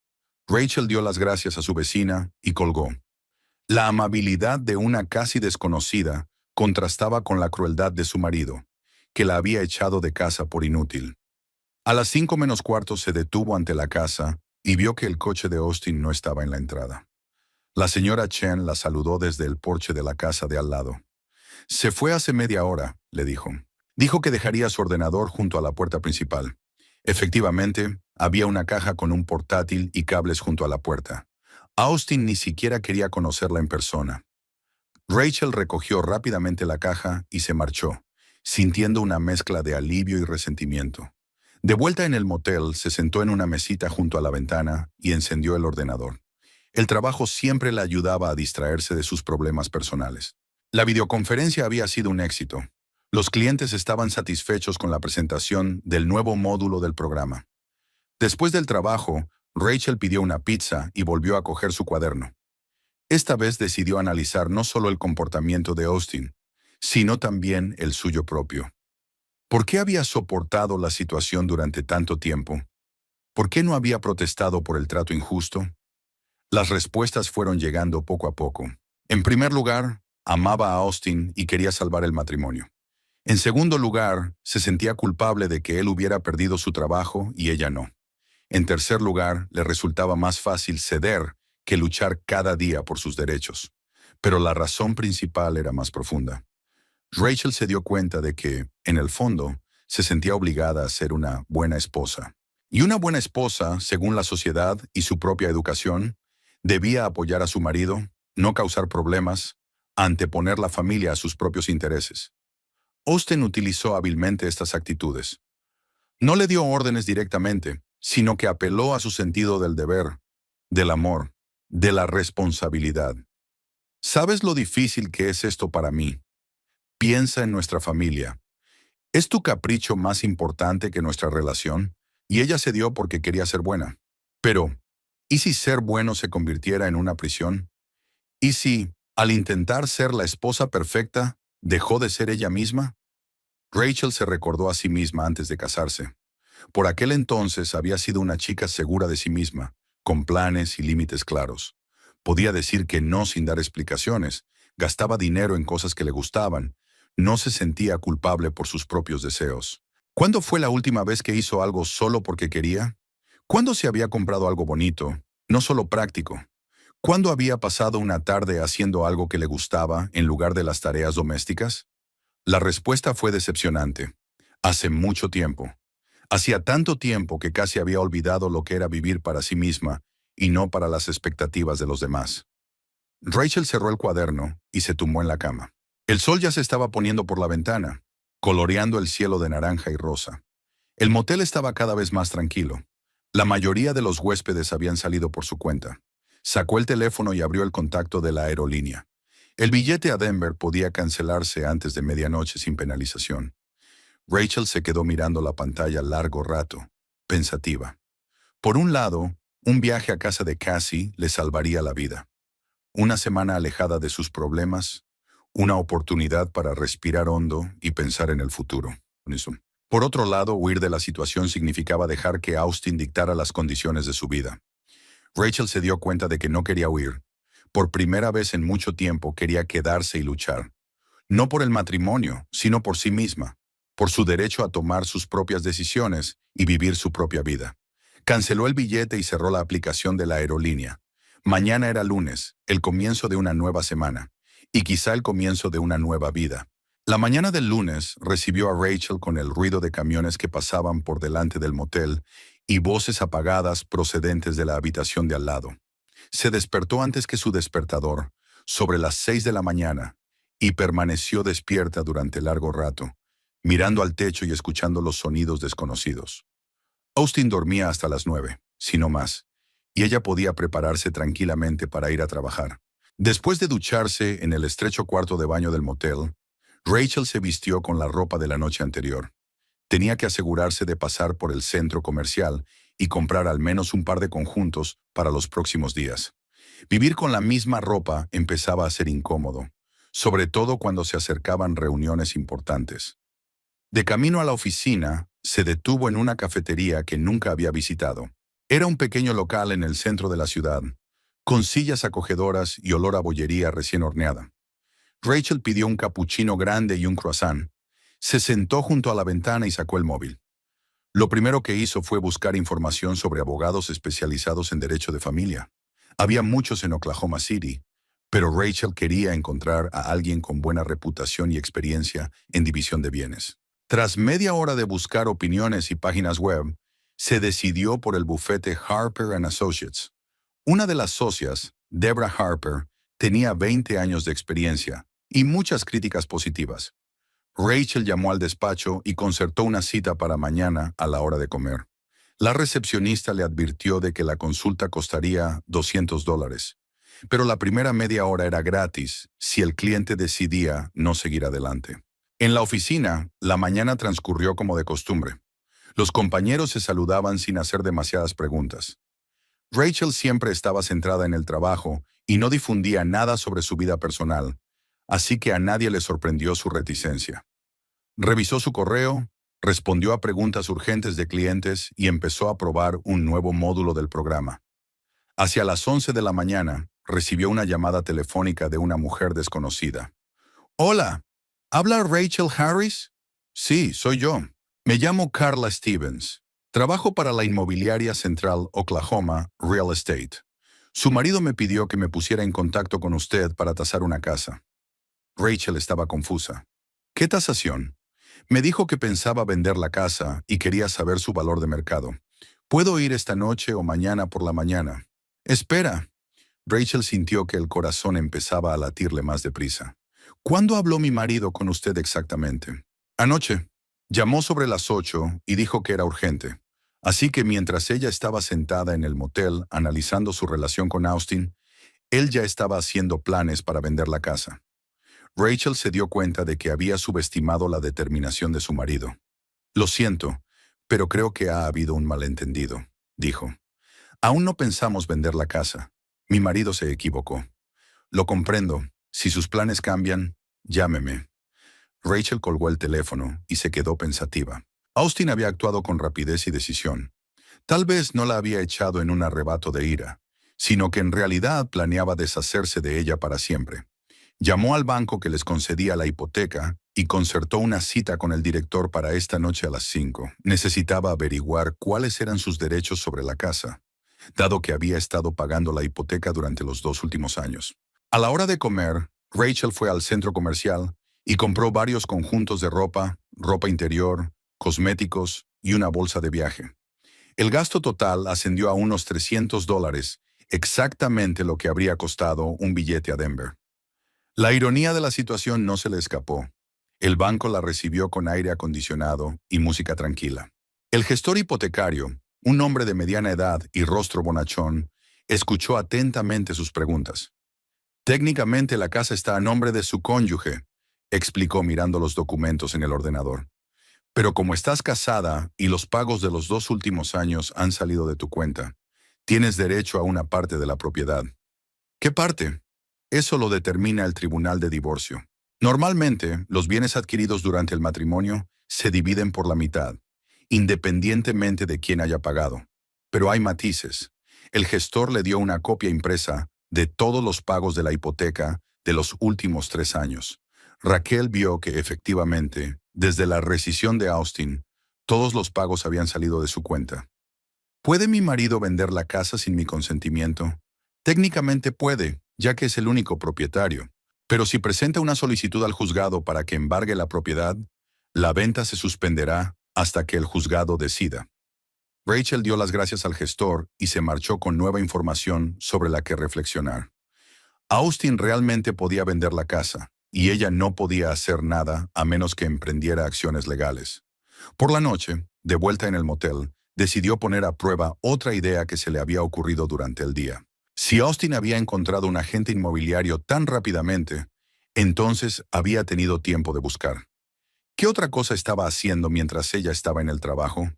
Rachel dio las gracias a su vecina y colgó. La amabilidad de una casi desconocida contrastaba con la crueldad de su marido, que la había echado de casa por inútil. A las 5:45 se detuvo ante la casa y vio que el coche de Austin no estaba en la entrada. La señora Chen la saludó desde el porche de la casa de al lado. Se fue hace media hora, le dijo. Dijo que dejaría su ordenador junto a la puerta principal. Efectivamente, había una caja con un portátil y cables junto a la puerta. Austin ni siquiera quería conocerla en persona. Rachel recogió rápidamente la caja y se marchó, sintiendo una mezcla de alivio y resentimiento. De vuelta en el motel, se sentó en una mesita junto a la ventana y encendió el ordenador. El trabajo siempre le ayudaba a distraerse de sus problemas personales. La videoconferencia había sido un éxito. Los clientes estaban satisfechos con la presentación del nuevo módulo del programa. Después del trabajo, Rachel pidió una pizza y volvió a coger su cuaderno. Esta vez decidió analizar no solo el comportamiento de Austin, sino también el suyo propio. ¿Por qué había soportado la situación durante tanto tiempo? ¿Por qué no había protestado por el trato injusto? Las respuestas fueron llegando poco a poco. En primer lugar, amaba a Austin y quería salvar el matrimonio. En segundo lugar, se sentía culpable de que él hubiera perdido su trabajo y ella no. En tercer lugar, le resultaba más fácil ceder que luchar cada día por sus derechos. Pero la razón principal era más profunda. Rachel se dio cuenta de que, en el fondo, se sentía obligada a ser una buena esposa. Y una buena esposa, según la sociedad y su propia educación, debía apoyar a su marido, no causar problemas, anteponer la familia a sus propios intereses. Austin utilizó hábilmente estas actitudes. No le dio órdenes directamente, sino que apeló a su sentido del deber, del amor, de la responsabilidad. ¿Sabes lo difícil que es esto para mí? Piensa en nuestra familia. ¿Es tu capricho más importante que nuestra relación? Y ella cedió porque quería ser buena. Pero, ¿y si ser bueno se convirtiera en una prisión? ¿Y si, al intentar ser la esposa perfecta, dejó de ser ella misma? Rachel se recordó a sí misma antes de casarse. Por aquel entonces había sido una chica segura de sí misma, con planes y límites claros. Podía decir que no sin dar explicaciones, gastaba dinero en cosas que le gustaban, no se sentía culpable por sus propios deseos. ¿Cuándo fue la última vez que hizo algo solo porque quería? ¿Cuándo se había comprado algo bonito, no solo práctico? ¿Cuándo había pasado una tarde haciendo algo que le gustaba en lugar de las tareas domésticas? La respuesta fue decepcionante. Hace mucho tiempo. Hacía tanto tiempo que casi había olvidado lo que era vivir para sí misma y no para las expectativas de los demás. Rachel cerró el cuaderno y se tumbó en la cama. El sol ya se estaba poniendo por la ventana, coloreando el cielo de naranja y rosa. El motel estaba cada vez más tranquilo. La mayoría de los huéspedes habían salido por su cuenta. Sacó el teléfono y abrió el contacto de la aerolínea. El billete a Denver podía cancelarse antes de medianoche sin penalización. Rachel se quedó mirando la pantalla largo rato, pensativa. Por un lado, un viaje a casa de Cassie le salvaría la vida. Una semana alejada de sus problemas, una oportunidad para respirar hondo y pensar en el futuro. Por otro lado, huir de la situación significaba dejar que Austin dictara las condiciones de su vida. Rachel se dio cuenta de que no quería huir. Por primera vez en mucho tiempo quería quedarse y luchar. No por el matrimonio, sino por sí misma, por su derecho a tomar sus propias decisiones y vivir su propia vida. Canceló el billete y cerró la aplicación de la aerolínea. Mañana era lunes, el comienzo de una nueva semana, y quizá el comienzo de una nueva vida. La mañana del lunes recibió a Rachel con el ruido de camiones que pasaban por delante del motel y voces apagadas procedentes de la habitación de al lado. Se despertó antes que su despertador, sobre las 6 de la mañana, y permaneció despierta durante largo rato, mirando al techo y escuchando los sonidos desconocidos. Austin dormía hasta las 9, si no más, y ella podía prepararse tranquilamente para ir a trabajar. Después de ducharse en el estrecho cuarto de baño del motel, Rachel se vistió con la ropa de la noche anterior. Tenía que asegurarse de pasar por el centro comercial y comprar al menos un par de conjuntos para los próximos días. Vivir con la misma ropa empezaba a ser incómodo, sobre todo cuando se acercaban reuniones importantes. De camino a la oficina, se detuvo en una cafetería que nunca había visitado. Era un pequeño local en el centro de la ciudad, con sillas acogedoras y olor a bollería recién horneada. Rachel pidió un capuchino grande y un croissant. Se sentó junto a la ventana y sacó el móvil. Lo primero que hizo fue buscar información sobre abogados especializados en derecho de familia. Había muchos en Oklahoma City, pero Rachel quería encontrar a alguien con buena reputación y experiencia en división de bienes. Tras media hora de buscar opiniones y páginas web, se decidió por el bufete Harper & Associates. Una de las socias, Deborah Harper, tenía 20 años de experiencia y muchas críticas positivas. Rachel llamó al despacho y concertó una cita para mañana a la hora de comer. La recepcionista le advirtió de que la consulta costaría $200, pero la primera media hora era gratis si el cliente decidía no seguir adelante. En la oficina, la mañana transcurrió como de costumbre. Los compañeros se saludaban sin hacer demasiadas preguntas. Rachel siempre estaba centrada en el trabajo y no difundía nada sobre su vida personal, así que a nadie le sorprendió su reticencia. Revisó su correo, respondió a preguntas urgentes de clientes y empezó a probar un nuevo módulo del programa. Hacia las 11 de la mañana, recibió una llamada telefónica de una mujer desconocida. «Hola, ¿habla Rachel Harris?» «Sí, soy yo. Me llamo Carla Stevens. Trabajo para la inmobiliaria central Oklahoma Real Estate. Su marido me pidió que me pusiera en contacto con usted para tasar una casa». Rachel estaba confusa. «¿Qué tasación?» «Me dijo que pensaba vender la casa y quería saber su valor de mercado. ¿Puedo ir esta noche o mañana por la mañana?» «Espera». Rachel sintió que el corazón empezaba a latirle más deprisa. «¿Cuándo habló mi marido con usted exactamente?» «Anoche. Llamó sobre las 8 y dijo que era urgente. Así que mientras ella estaba sentada en el motel analizando su relación con Austin, él ya estaba haciendo planes para vender la casa». Rachel se dio cuenta de que había subestimado la determinación de su marido. «Lo siento, pero creo que ha habido un malentendido», dijo. «Aún no pensamos vender la casa. Mi marido se equivocó. Lo comprendo. Si sus planes cambian, llámeme». Rachel colgó el teléfono y se quedó pensativa. Austin había actuado con rapidez y decisión. Tal vez no la había echado en un arrebato de ira, sino que en realidad planeaba deshacerse de ella para siempre. Llamó al banco que les concedía la hipoteca y concertó una cita con el director para esta noche a las 5. Necesitaba averiguar cuáles eran sus derechos sobre la casa, dado que había estado pagando la hipoteca durante los 2 últimos años. A la hora de comer, Rachel fue al centro comercial y compró varios conjuntos de ropa, ropa interior, cosméticos y una bolsa de viaje. El gasto total ascendió a unos $300, exactamente lo que habría costado un billete a Denver. La ironía de la situación no se le escapó. El banco la recibió con aire acondicionado y música tranquila. El gestor hipotecario, un hombre de mediana edad y rostro bonachón, escuchó atentamente sus preguntas. Técnicamente la casa está a nombre de su cónyuge, explicó mirando los documentos en el ordenador. Pero como estás casada y los pagos de los 2 últimos años han salido de tu cuenta, tienes derecho a una parte de la propiedad. ¿Qué parte? Eso lo determina el Tribunal de Divorcio. Normalmente, los bienes adquiridos durante el matrimonio se dividen por la mitad, independientemente de quién haya pagado. Pero hay matices. El gestor le dio una copia impresa de todos los pagos de la hipoteca de los últimos 3 años. Raquel vio que efectivamente, desde la rescisión de Austin, todos los pagos habían salido de su cuenta. ¿Puede mi marido vender la casa sin mi consentimiento? Técnicamente puede, ya que es el único propietario. Pero si presenta una solicitud al juzgado para que embargue la propiedad, la venta se suspenderá hasta que el juzgado decida. Rachel dio las gracias al gestor y se marchó con nueva información sobre la que reflexionar. Austin realmente podía vender la casa, y ella no podía hacer nada a menos que emprendiera acciones legales. Por la noche, de vuelta en el motel, decidió poner a prueba otra idea que se le había ocurrido durante el día. Si Austin había encontrado un agente inmobiliario tan rápidamente, entonces había tenido tiempo de buscar. ¿Qué otra cosa estaba haciendo mientras ella estaba en el trabajo?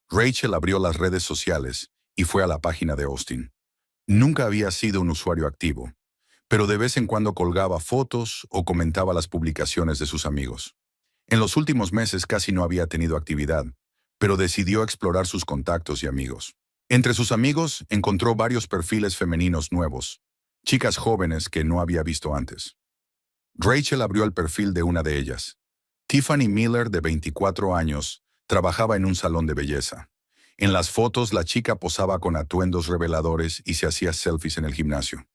Rachel abrió las redes sociales y fue a la página de Austin. Nunca había sido un usuario activo, pero de vez en cuando colgaba fotos o comentaba las publicaciones de sus amigos. En los últimos meses casi no había tenido actividad, pero decidió explorar sus contactos y amigos. Entre sus amigos encontró varios perfiles femeninos nuevos, chicas jóvenes que no había visto antes. Rachel abrió el perfil de una de ellas. Tiffany Miller, de 24 años, trabajaba en un salón de belleza. En las fotos, la chica posaba con atuendos reveladores y se hacía selfies en el gimnasio.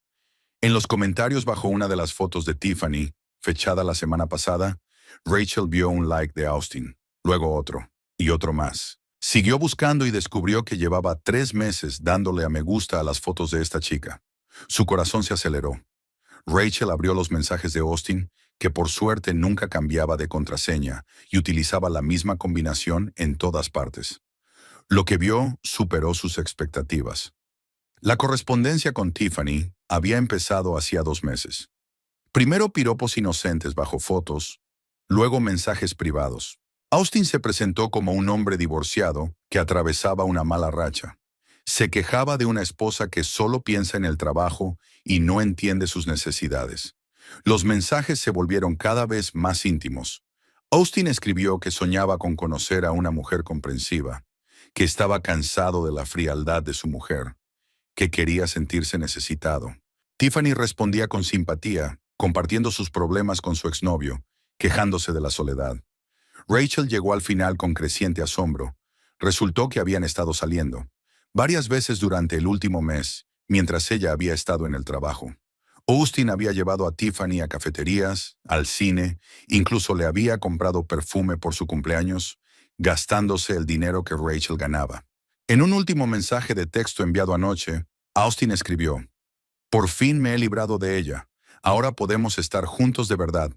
En los comentarios bajo una de las fotos de Tiffany, fechada la semana pasada, Rachel vio un like de Austin, luego otro, y otro más. Siguió buscando y descubrió que llevaba 3 meses dándole a me gusta a las fotos de esta chica. Su corazón se aceleró. Rachel abrió los mensajes de Austin, que por suerte nunca cambiaba de contraseña y utilizaba la misma combinación en todas partes. Lo que vio superó sus expectativas. La correspondencia con Tiffany había empezado hacía 2 meses. Primero piropos inocentes bajo fotos, luego mensajes privados. Austin se presentó como un hombre divorciado que atravesaba una mala racha. Se quejaba de una esposa que solo piensa en el trabajo y no entiende sus necesidades. Los mensajes se volvieron cada vez más íntimos. Austin escribió que soñaba con conocer a una mujer comprensiva, que estaba cansado de la frialdad de su mujer, que quería sentirse necesitado. Tiffany respondía con simpatía, compartiendo sus problemas con su exnovio, quejándose de la soledad. Rachel llegó al final con creciente asombro. Resultó que habían estado saliendo varias veces durante el último mes, mientras ella había estado en el trabajo. Austin había llevado a Tiffany a cafeterías, al cine, incluso le había comprado perfume por su cumpleaños, gastándose el dinero que Rachel ganaba. En un último mensaje de texto enviado anoche, Austin escribió: «Por fin me he librado de ella. Ahora podemos estar juntos de verdad».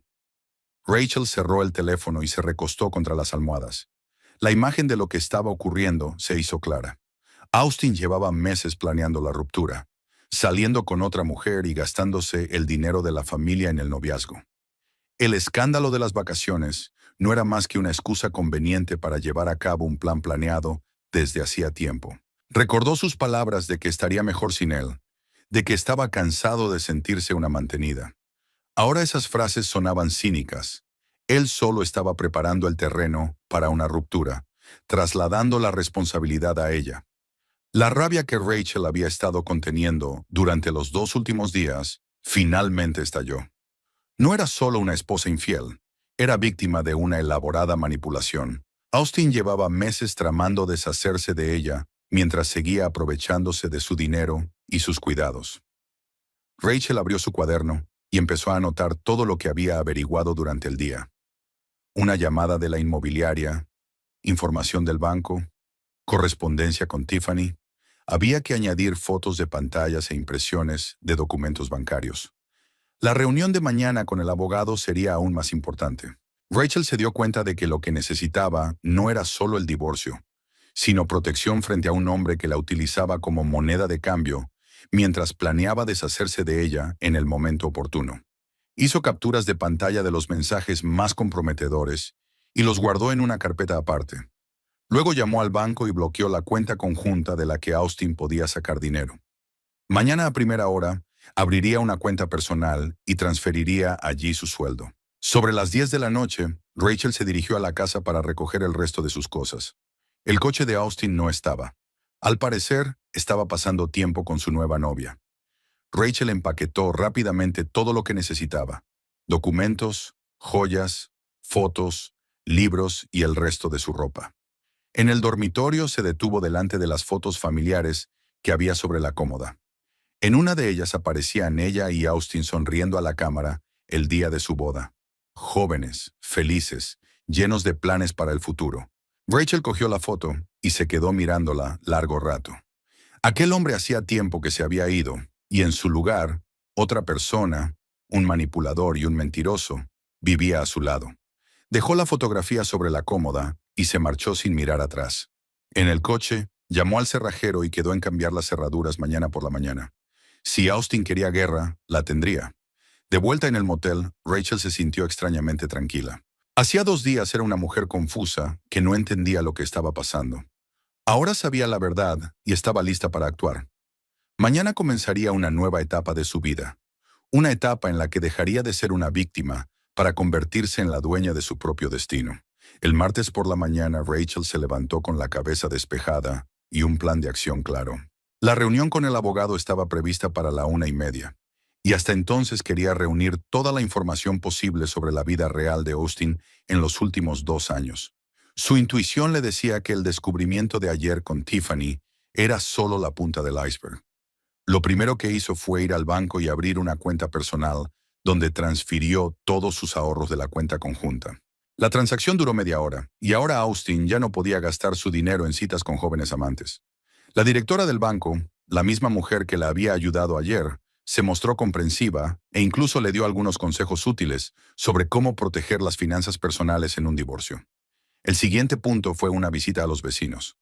Rachel cerró el teléfono y se recostó contra las almohadas. La imagen de lo que estaba ocurriendo se hizo clara. Austin llevaba meses planeando la ruptura, saliendo con otra mujer y gastándose el dinero de la familia en el noviazgo. El escándalo de las vacaciones no era más que una excusa conveniente para llevar a cabo un plan planeado desde hacía tiempo. Recordó sus palabras de que estaría mejor sin él, de que estaba cansado de sentirse una mantenida. Ahora esas frases sonaban cínicas. Él solo estaba preparando el terreno para una ruptura, trasladando la responsabilidad a ella. La rabia que Rachel había estado conteniendo durante los 2 últimos días finalmente estalló. No era solo una esposa infiel, era víctima de una elaborada manipulación. Austin llevaba meses tramando deshacerse de ella mientras seguía aprovechándose de su dinero y sus cuidados. Rachel abrió su cuaderno y empezó a anotar todo lo que había averiguado durante el día. Una llamada de la inmobiliaria, información del banco, correspondencia con Tiffany. Había que añadir fotos de pantallas e impresiones de documentos bancarios. La reunión de mañana con el abogado sería aún más importante. Rachel se dio cuenta de que lo que necesitaba no era solo el divorcio, sino protección frente a un hombre que la utilizaba como moneda de cambio mientras planeaba deshacerse de ella en el momento oportuno. Hizo capturas de pantalla de los mensajes más comprometedores y los guardó en una carpeta aparte. Luego llamó al banco y bloqueó la cuenta conjunta de la que Austin podía sacar dinero. Mañana a primera hora, abriría una cuenta personal y transferiría allí su sueldo. Sobre las 10 de la noche, Rachel se dirigió a la casa para recoger el resto de sus cosas. El coche de Austin no estaba. Al parecer, estaba pasando tiempo con su nueva novia. Rachel empaquetó rápidamente todo lo que necesitaba: documentos, joyas, fotos, libros y el resto de su ropa. En el dormitorio se detuvo delante de las fotos familiares que había sobre la cómoda. En una de ellas aparecían ella y Austin sonriendo a la cámara el día de su boda. Jóvenes, felices, llenos de planes para el futuro. Rachel cogió la foto y se quedó mirándola largo rato. Aquel hombre hacía tiempo que se había ido, y en su lugar, otra persona, un manipulador y un mentiroso, vivía a su lado. Dejó la fotografía sobre la cómoda y se marchó sin mirar atrás. En el coche, llamó al cerrajero y quedó en cambiar las cerraduras mañana por la mañana. Si Austin quería guerra, la tendría. De vuelta en el motel, Rachel se sintió extrañamente tranquila. Hacía 2 días era una mujer confusa que no entendía lo que estaba pasando. Ahora sabía la verdad y estaba lista para actuar. Mañana comenzaría una nueva etapa de su vida. Una etapa en la que dejaría de ser una víctima para convertirse en la dueña de su propio destino. El martes por la mañana, Rachel se levantó con la cabeza despejada y un plan de acción claro. La reunión con el abogado estaba prevista para la 1:30, y hasta entonces quería reunir toda la información posible sobre la vida real de Austin en los últimos 2 años. Su intuición le decía que el descubrimiento de ayer con Tiffany era solo la punta del iceberg. Lo primero que hizo fue ir al banco y abrir una cuenta personal, donde transfirió todos sus ahorros de la cuenta conjunta. La transacción duró media hora, y ahora Austin ya no podía gastar su dinero en citas con jóvenes amantes. La directora del banco, la misma mujer que la había ayudado ayer, se mostró comprensiva e incluso le dio algunos consejos útiles sobre cómo proteger las finanzas personales en un divorcio. El siguiente punto fue una visita a los vecinos.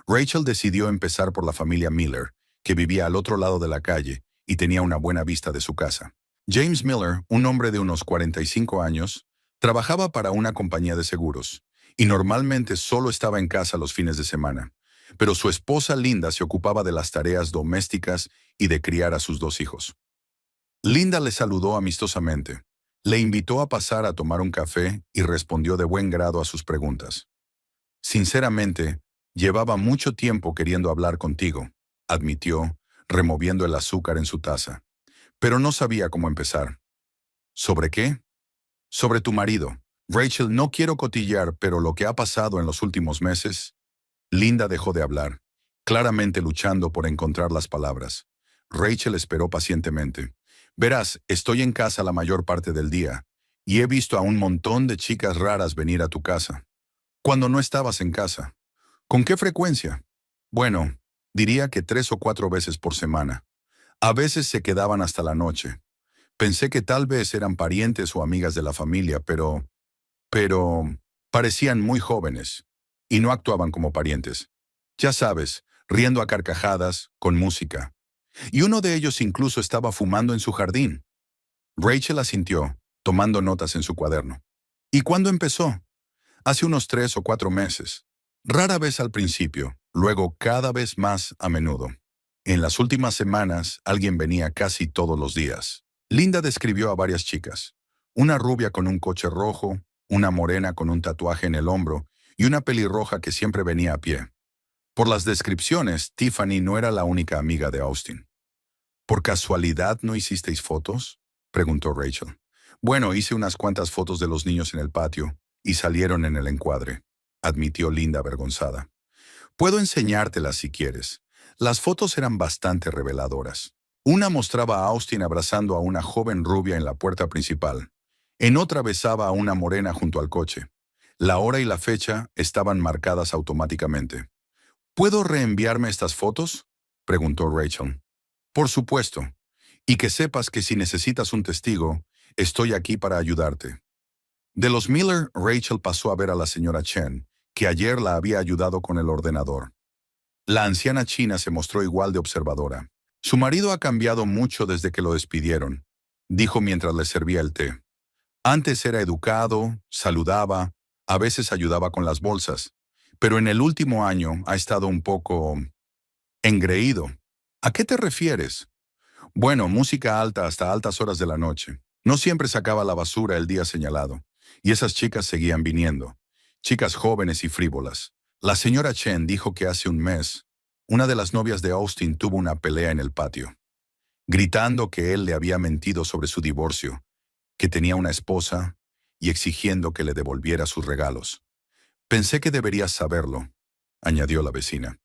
Rachel decidió empezar por la familia Miller, que vivía al otro lado de la calle y tenía una buena vista de su casa. James Miller, un hombre de unos 45 años, trabajaba para una compañía de seguros y normalmente solo estaba en casa los fines de semana, pero su esposa Linda se ocupaba de las tareas domésticas y de criar a sus 2 hijos. Linda le saludó amistosamente, le invitó a pasar a tomar un café y respondió de buen grado a sus preguntas. Sinceramente, llevaba mucho tiempo queriendo hablar contigo, admitió, removiendo el azúcar en su taza, pero no sabía cómo empezar. ¿Sobre qué? Sobre tu marido. Rachel, no quiero cotillar, pero lo que ha pasado en los últimos meses. Linda dejó de hablar, claramente luchando por encontrar las palabras. Rachel esperó pacientemente. Verás, estoy en casa la mayor parte del día, y he visto a un montón de chicas raras venir a tu casa. Cuando no estabas en casa. ¿Con qué frecuencia? Bueno, diría que 3 o 4 veces por semana. A veces se quedaban hasta la noche. Pensé que tal vez eran parientes o amigas de la familia, pero parecían muy jóvenes y no actuaban como parientes. Ya sabes, riendo a carcajadas, con música. Y uno de ellos incluso estaba fumando en su jardín. Rachel asintió, tomando notas en su cuaderno. ¿Y cuándo empezó? Hace unos 3 o 4 meses. Rara vez al principio, luego cada vez más a menudo. En las últimas semanas, alguien venía casi todos los días. Linda describió a varias chicas. Una rubia con un coche rojo, una morena con un tatuaje en el hombro y una pelirroja que siempre venía a pie. Por las descripciones, Tiffany no era la única amiga de Austin. ¿Por casualidad no hicisteis fotos?, preguntó Rachel. Bueno, hice unas cuantas fotos de los niños en el patio y salieron en el encuadre, admitió Linda avergonzada. Puedo enseñártelas si quieres. Las fotos eran bastante reveladoras. Una mostraba a Austin abrazando a una joven rubia en la puerta principal. En otra besaba a una morena junto al coche. La hora y la fecha estaban marcadas automáticamente. ¿Puedo reenviarme estas fotos?, preguntó Rachel. Por supuesto. Y que sepas que si necesitas un testigo, estoy aquí para ayudarte. De los Miller, Rachel pasó a ver a la señora Chen, que ayer la había ayudado con el ordenador. La anciana china se mostró igual de observadora. Su marido ha cambiado mucho desde que lo despidieron, dijo mientras le servía el té. Antes era educado, saludaba, a veces ayudaba con las bolsas, pero en el último año ha estado un poco engreído. ¿A qué te refieres? Bueno, música alta hasta altas horas de la noche. No siempre sacaba la basura el día señalado, y esas chicas seguían viniendo. Chicas jóvenes y frívolas. La señora Chen dijo que hace un mes, una de las novias de Austin tuvo una pelea en el patio, gritando que él le había mentido sobre su divorcio, que tenía una esposa, y exigiendo que le devolviera sus regalos. Pensé que deberías saberlo, añadió la vecina.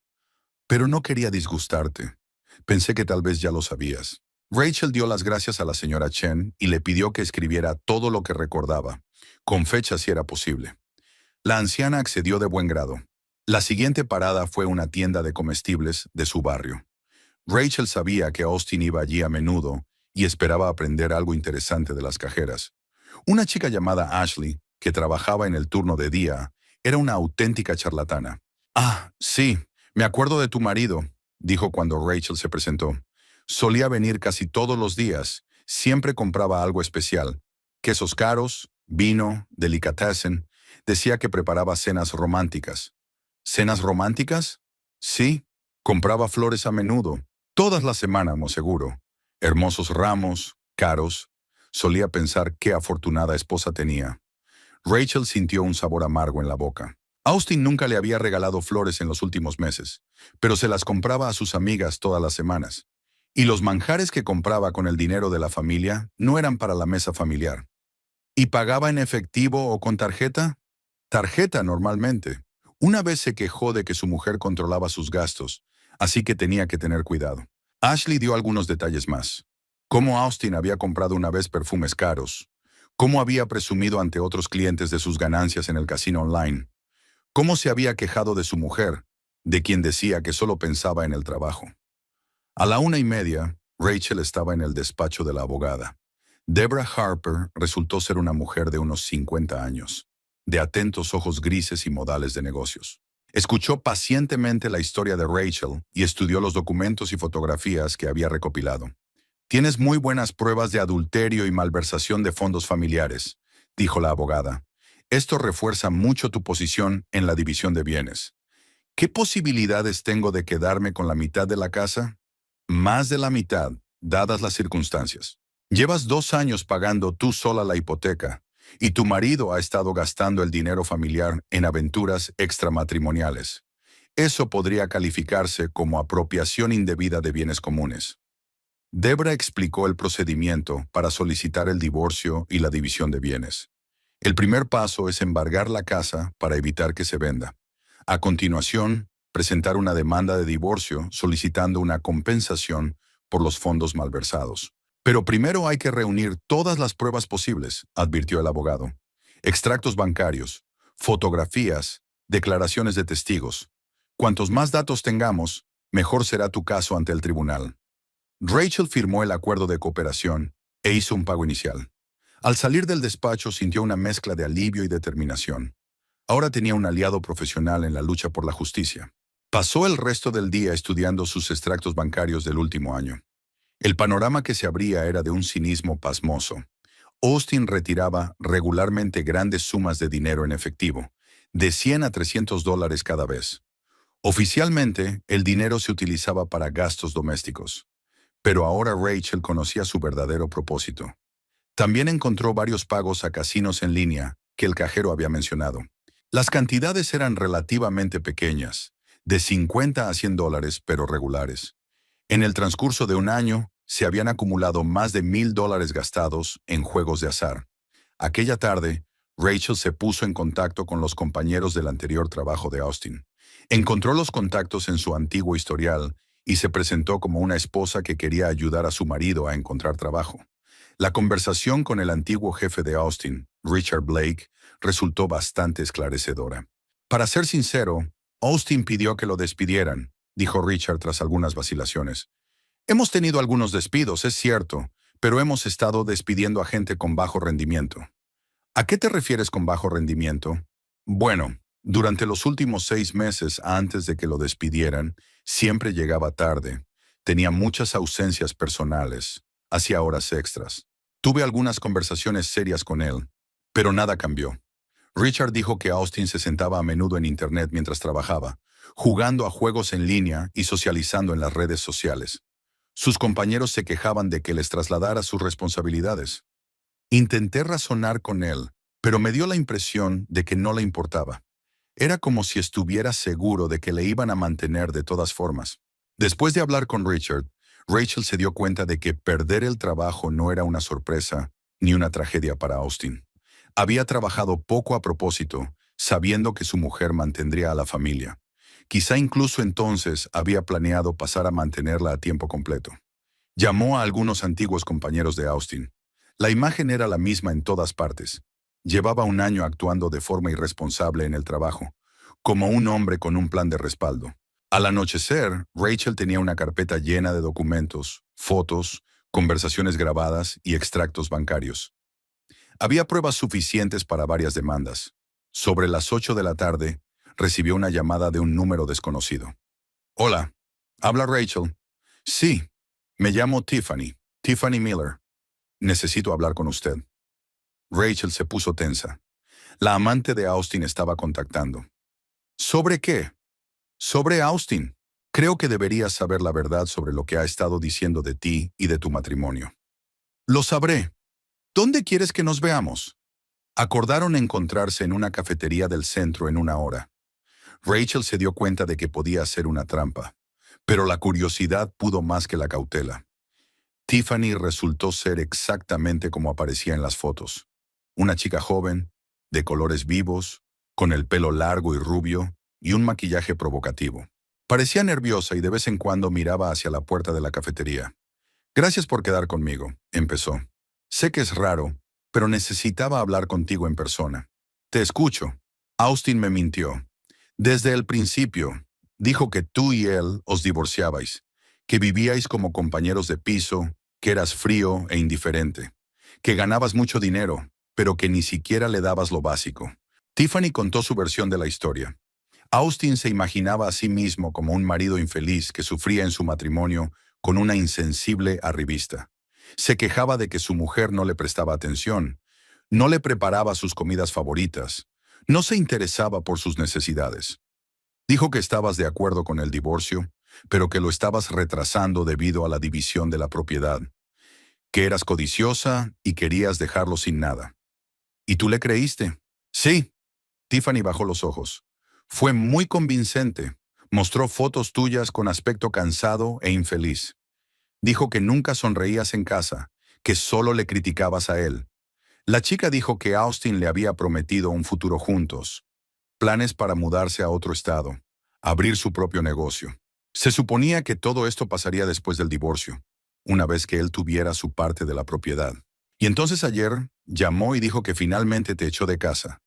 Pero no quería disgustarte. Pensé que tal vez ya lo sabías. Rachel dio las gracias a la señora Chen y le pidió que escribiera todo lo que recordaba, con fecha si era posible. La anciana accedió de buen grado. La siguiente parada fue una tienda de comestibles de su barrio. Rachel sabía que Austin iba allí a menudo y esperaba aprender algo interesante de las cajeras. Una chica llamada Ashley, que trabajaba en el turno de día, era una auténtica charlatana. Ah, sí, me acuerdo de tu marido, dijo cuando Rachel se presentó. Solía venir casi todos los días, siempre compraba algo especial. Quesos caros, vino, delicatessen. Decía que preparaba cenas románticas. ¿Cenas románticas? Sí, compraba flores a menudo, todas las semanas, seguro. Hermosos ramos, caros. Solía pensar qué afortunada esposa tenía. Rachel sintió un sabor amargo en la boca. Austin nunca le había regalado flores en los últimos meses, pero se las compraba a sus amigas todas las semanas. Y los manjares que compraba con el dinero de la familia no eran para la mesa familiar. ¿Y pagaba en efectivo o con tarjeta? Tarjeta normalmente. Una vez se quejó de que su mujer controlaba sus gastos, así que tenía que tener cuidado. Ashley dio algunos detalles más. Cómo Austin había comprado una vez perfumes caros. Cómo había presumido ante otros clientes de sus ganancias en el casino online. Cómo se había quejado de su mujer, de quien decía que solo pensaba en el trabajo. A la 1:30, Rachel estaba en el despacho de la abogada. Deborah Harper resultó ser una mujer de unos 50 años, de atentos ojos grises y modales de negocios. Escuchó pacientemente la historia de Rachel y estudió los documentos y fotografías que había recopilado. Tienes muy buenas pruebas de adulterio y malversación de fondos familiares, dijo la abogada. Esto refuerza mucho tu posición en la división de bienes. ¿Qué posibilidades tengo de quedarme con la mitad de la casa? Más de la mitad, dadas las circunstancias. Llevas 2 años pagando tú sola la hipoteca, y tu marido ha estado gastando el dinero familiar en aventuras extramatrimoniales. Eso podría calificarse como apropiación indebida de bienes comunes. Debra explicó el procedimiento para solicitar el divorcio y la división de bienes. El primer paso es embargar la casa para evitar que se venda. A continuación, presentar una demanda de divorcio solicitando una compensación por los fondos malversados. Pero primero hay que reunir todas las pruebas posibles, advirtió el abogado. Extractos bancarios, fotografías, declaraciones de testigos. Cuantos más datos tengamos, mejor será tu caso ante el tribunal. Rachel firmó el acuerdo de cooperación e hizo un pago inicial. Al salir del despacho sintió una mezcla de alivio y determinación. Ahora tenía un aliado profesional en la lucha por la justicia. Pasó el resto del día estudiando sus extractos bancarios del último año. El panorama que se abría era de un cinismo pasmoso. Austin retiraba regularmente grandes sumas de dinero en efectivo, de $100 a $300 cada vez. Oficialmente, el dinero se utilizaba para gastos domésticos. Pero ahora Rachel conocía su verdadero propósito. También encontró varios pagos a casinos en línea que el cajero había mencionado. Las cantidades eran relativamente pequeñas, de 50 a $100, pero regulares. En el transcurso de un año, se habían acumulado más de $1,000 gastados en juegos de azar. Aquella tarde, Rachel se puso en contacto con los compañeros del anterior trabajo de Austin. Encontró los contactos en su antiguo historial y se presentó como una esposa que quería ayudar a su marido a encontrar trabajo. La conversación con el antiguo jefe de Austin, Richard Blake, resultó bastante esclarecedora. Para ser sincero, Austin pidió que lo despidieran, dijo Richard tras algunas vacilaciones. Hemos tenido algunos despidos, es cierto, pero hemos estado despidiendo a gente con bajo rendimiento. ¿A qué te refieres con bajo rendimiento? Bueno, durante los últimos 6 meses antes de que lo despidieran, siempre llegaba tarde, tenía muchas ausencias personales, hacía horas extras. Tuve algunas conversaciones serias con él, pero nada cambió. Richard dijo que Austin se sentaba a menudo en Internet mientras trabajaba, jugando a juegos en línea y socializando en las redes sociales. Sus compañeros se quejaban de que les trasladara sus responsabilidades. Intenté razonar con él, pero me dio la impresión de que no le importaba. Era como si estuviera seguro de que le iban a mantener de todas formas. Después de hablar con Richard, Rachel se dio cuenta de que perder el trabajo no era una sorpresa ni una tragedia para Austin. Había trabajado poco a propósito, sabiendo que su mujer mantendría a la familia. Quizá incluso entonces había planeado pasar a mantenerla a tiempo completo. Llamó a algunos antiguos compañeros de Austin. La imagen era la misma en todas partes. Llevaba un año actuando de forma irresponsable en el trabajo, como un hombre con un plan de respaldo. Al anochecer, Rachel tenía una carpeta llena de documentos, fotos, conversaciones grabadas y extractos bancarios. Había pruebas suficientes para varias demandas. Sobre las 8 de la tarde, recibió una llamada de un número desconocido. Hola, ¿habla Rachel? Sí, me llamo Tiffany Miller. Necesito hablar con usted. Rachel se puso tensa. La amante de Austin estaba contactando. ¿Sobre qué? Sobre Austin. Creo que deberías saber la verdad sobre lo que ha estado diciendo de ti y de tu matrimonio. Lo sabré. ¿Dónde quieres que nos veamos? Acordaron encontrarse en una cafetería del centro en una hora. Rachel se dio cuenta de que podía ser una trampa, pero la curiosidad pudo más que la cautela. Tiffany resultó ser exactamente como aparecía en las fotos. Una chica joven, de colores vivos, con el pelo largo y rubio y un maquillaje provocativo. Parecía nerviosa y de vez en cuando miraba hacia la puerta de la cafetería. Gracias por quedar conmigo, empezó. Sé que es raro, pero necesitaba hablar contigo en persona. Te escucho. Austin me mintió. Desde el principio, dijo que tú y él os divorciabais, que vivíais como compañeros de piso, que eras frío e indiferente, que ganabas mucho dinero, pero que ni siquiera le dabas lo básico. Tiffany contó su versión de la historia. Austin se imaginaba a sí mismo como un marido infeliz que sufría en su matrimonio con una insensible arribista. Se quejaba de que su mujer no le prestaba atención, no le preparaba sus comidas favoritas, no se interesaba por sus necesidades. Dijo que estabas de acuerdo con el divorcio, pero que lo estabas retrasando debido a la división de la propiedad, que eras codiciosa y querías dejarlo sin nada. ¿Y tú le creíste? Sí. Tiffany bajó los ojos. Fue muy convincente. Mostró fotos tuyas con aspecto cansado e infeliz. Dijo que nunca sonreías en casa, que solo le criticabas a él. La chica dijo que Austin le había prometido un futuro juntos, planes para mudarse a otro estado, abrir su propio negocio. Se suponía que todo esto pasaría después del divorcio, una vez que él tuviera su parte de la propiedad. Y entonces ayer llamó y dijo que finalmente te echó de casa.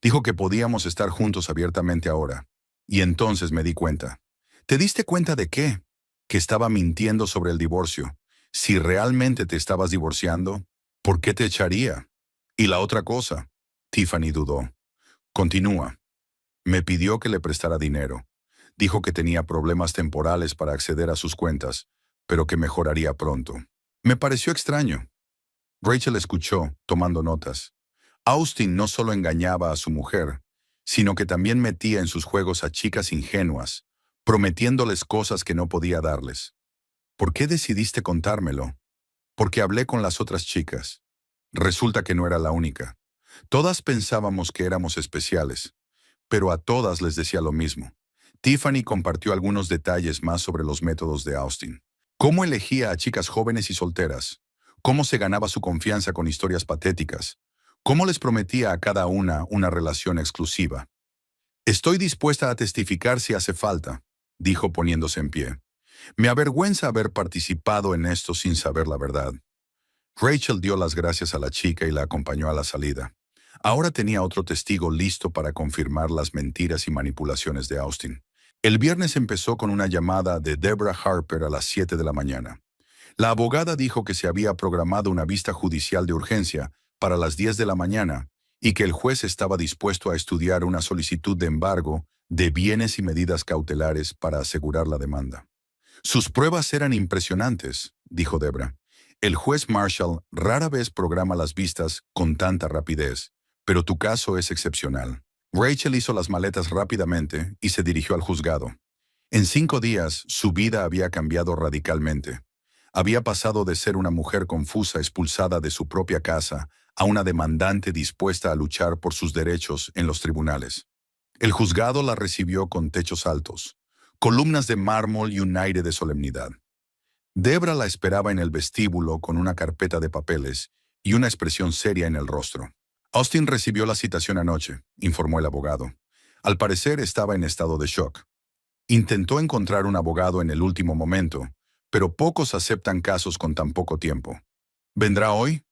Dijo que podíamos estar juntos abiertamente ahora. Y entonces me di cuenta. ¿Te diste cuenta de qué? Que estaba mintiendo sobre el divorcio. Si realmente te estabas divorciando, ¿por qué te echaría? Y la otra cosa, Tiffany dudó. Continúa. Me pidió que le prestara dinero. Dijo que tenía problemas temporales para acceder a sus cuentas, pero que mejoraría pronto. Me pareció extraño. Rachel escuchó, tomando notas. Austin no solo engañaba a su mujer, sino que también metía en sus juegos a chicas ingenuas, prometiéndoles cosas que no podía darles. ¿Por qué decidiste contármelo? Porque hablé con las otras chicas. Resulta que no era la única. Todas pensábamos que éramos especiales, pero a todas les decía lo mismo. Tiffany compartió algunos detalles más sobre los métodos de Austin. Cómo elegía a chicas jóvenes y solteras. Cómo se ganaba su confianza con historias patéticas. Cómo les prometía a cada una relación exclusiva. Estoy dispuesta a testificar si hace falta, dijo poniéndose en pie. Me avergüenza haber participado en esto sin saber la verdad. Rachel dio las gracias a la chica y la acompañó a la salida. Ahora tenía otro testigo listo para confirmar las mentiras y manipulaciones de Austin. El viernes empezó con una llamada de Deborah Harper a las 7 de la mañana. La abogada dijo que se había programado una vista judicial de urgencia para las 10 de la mañana y que el juez estaba dispuesto a estudiar una solicitud de embargo de bienes y medidas cautelares para asegurar la demanda. Sus pruebas eran impresionantes, dijo Debra. El juez Marshall rara vez programa las vistas con tanta rapidez, pero tu caso es excepcional. Rachel hizo las maletas rápidamente y se dirigió al juzgado. En 5 días, su vida había cambiado radicalmente. Había pasado de ser una mujer confusa expulsada de su propia casa a una demandante dispuesta a luchar por sus derechos en los tribunales. El juzgado la recibió con techos altos, columnas de mármol y un aire de solemnidad. Debra la esperaba en el vestíbulo con una carpeta de papeles y una expresión seria en el rostro. Austin recibió la citación anoche, informó el abogado. Al parecer estaba en estado de shock. Intentó encontrar un abogado en el último momento, pero pocos aceptan casos con tan poco tiempo. ¿Vendrá hoy?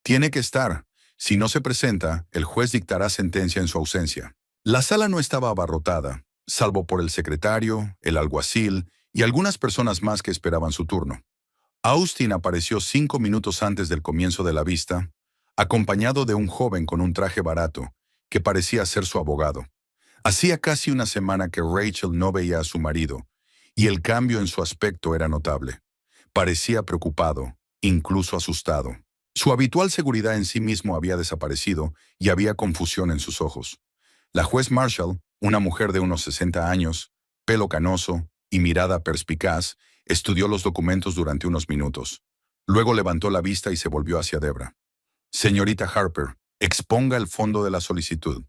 Tiene que estar. Si no se presenta, el juez dictará sentencia en su ausencia. La sala no estaba abarrotada, salvo por el secretario, el alguacil y algunas personas más que esperaban su turno. Austin apareció 5 minutos antes del comienzo de la vista, acompañado de un joven con un traje barato, que parecía ser su abogado. Hacía casi una semana que Rachel no veía a su marido, y el cambio en su aspecto era notable. Parecía preocupado, incluso asustado. Su habitual seguridad en sí mismo había desaparecido y había confusión en sus ojos. La juez Marshall, una mujer de unos 60 años, pelo canoso y mirada perspicaz, estudió los documentos durante unos minutos. Luego levantó la vista y se volvió hacia Debra. Señorita Harper, exponga el fondo de la solicitud.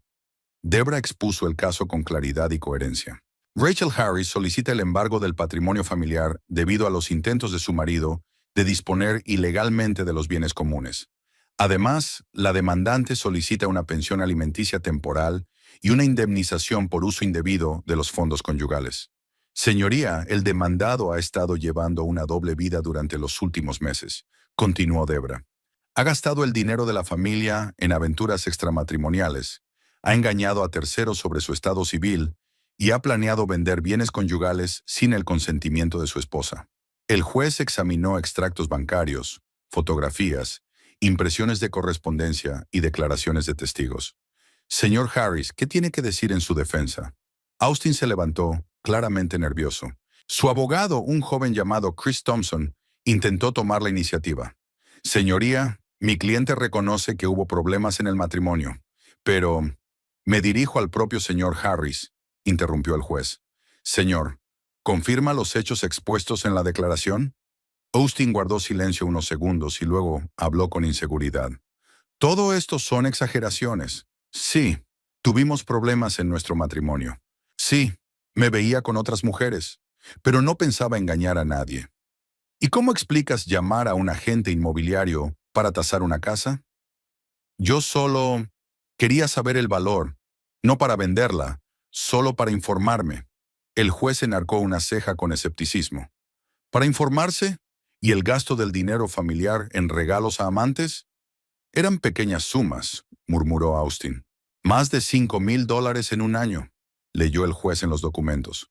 Debra expuso el caso con claridad y coherencia. Rachel Harris solicita el embargo del patrimonio familiar debido a los intentos de su marido de disponer ilegalmente de los bienes comunes. Además, la demandante solicita una pensión alimenticia temporal y una indemnización por uso indebido de los fondos conyugales. Señoría, el demandado ha estado llevando una doble vida durante los últimos meses, continuó Debra. Ha gastado el dinero de la familia en aventuras extramatrimoniales, ha engañado a terceros sobre su estado civil y ha planeado vender bienes conyugales sin el consentimiento de su esposa. El juez examinó extractos bancarios, fotografías, impresiones de correspondencia y declaraciones de testigos. Señor Harris, ¿qué tiene que decir en su defensa? Austin se levantó, claramente nervioso. Su abogado, un joven llamado Chris Thompson, intentó tomar la iniciativa. Señoría, mi cliente reconoce que hubo problemas en el matrimonio, pero me dirijo al propio señor Harris, interrumpió el juez. Señor, ¿confirma los hechos expuestos en la declaración? Austin guardó silencio unos segundos y luego habló con inseguridad. Todo esto son exageraciones. Sí, tuvimos problemas en nuestro matrimonio. Sí, me veía con otras mujeres, pero no pensaba engañar a nadie. ¿Y cómo explicas llamar a un agente inmobiliario para tasar una casa? Yo solo quería saber el valor, no para venderla, solo para informarme. El juez enarcó una ceja con escepticismo. ¿Para informarse? ¿Y el gasto del dinero familiar en regalos a amantes? Eran pequeñas sumas, murmuró Austin. Más de $5,000 en un año, leyó el juez en los documentos.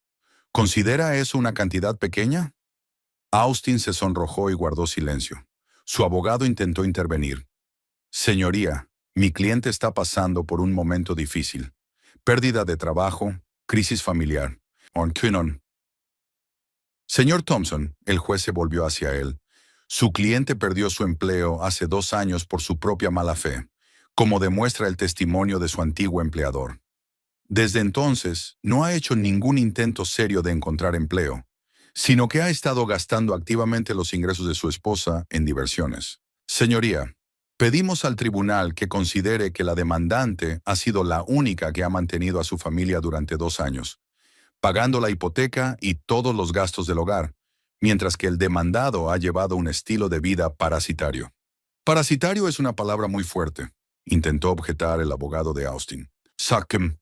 ¿Considera eso una cantidad pequeña? Austin se sonrojó y guardó silencio. Su abogado intentó intervenir. Señoría, mi cliente está pasando por un momento difícil. Pérdida de trabajo, crisis familiar. Señor Thompson, el juez se volvió hacia él. Su cliente perdió su empleo hace 2 años por su propia mala fe, como demuestra el testimonio de su antiguo empleador. Desde entonces, no ha hecho ningún intento serio de encontrar empleo, sino que ha estado gastando activamente los ingresos de su esposa en diversiones. Señoría, Pedimos al tribunal que considere que la demandante ha sido la única que ha mantenido a su familia durante 2 años, pagando la hipoteca y todos los gastos del hogar, mientras que el demandado ha llevado un estilo de vida parasitario. Parasitario es una palabra muy fuerte, intentó objetar el abogado de Austin. Sackem.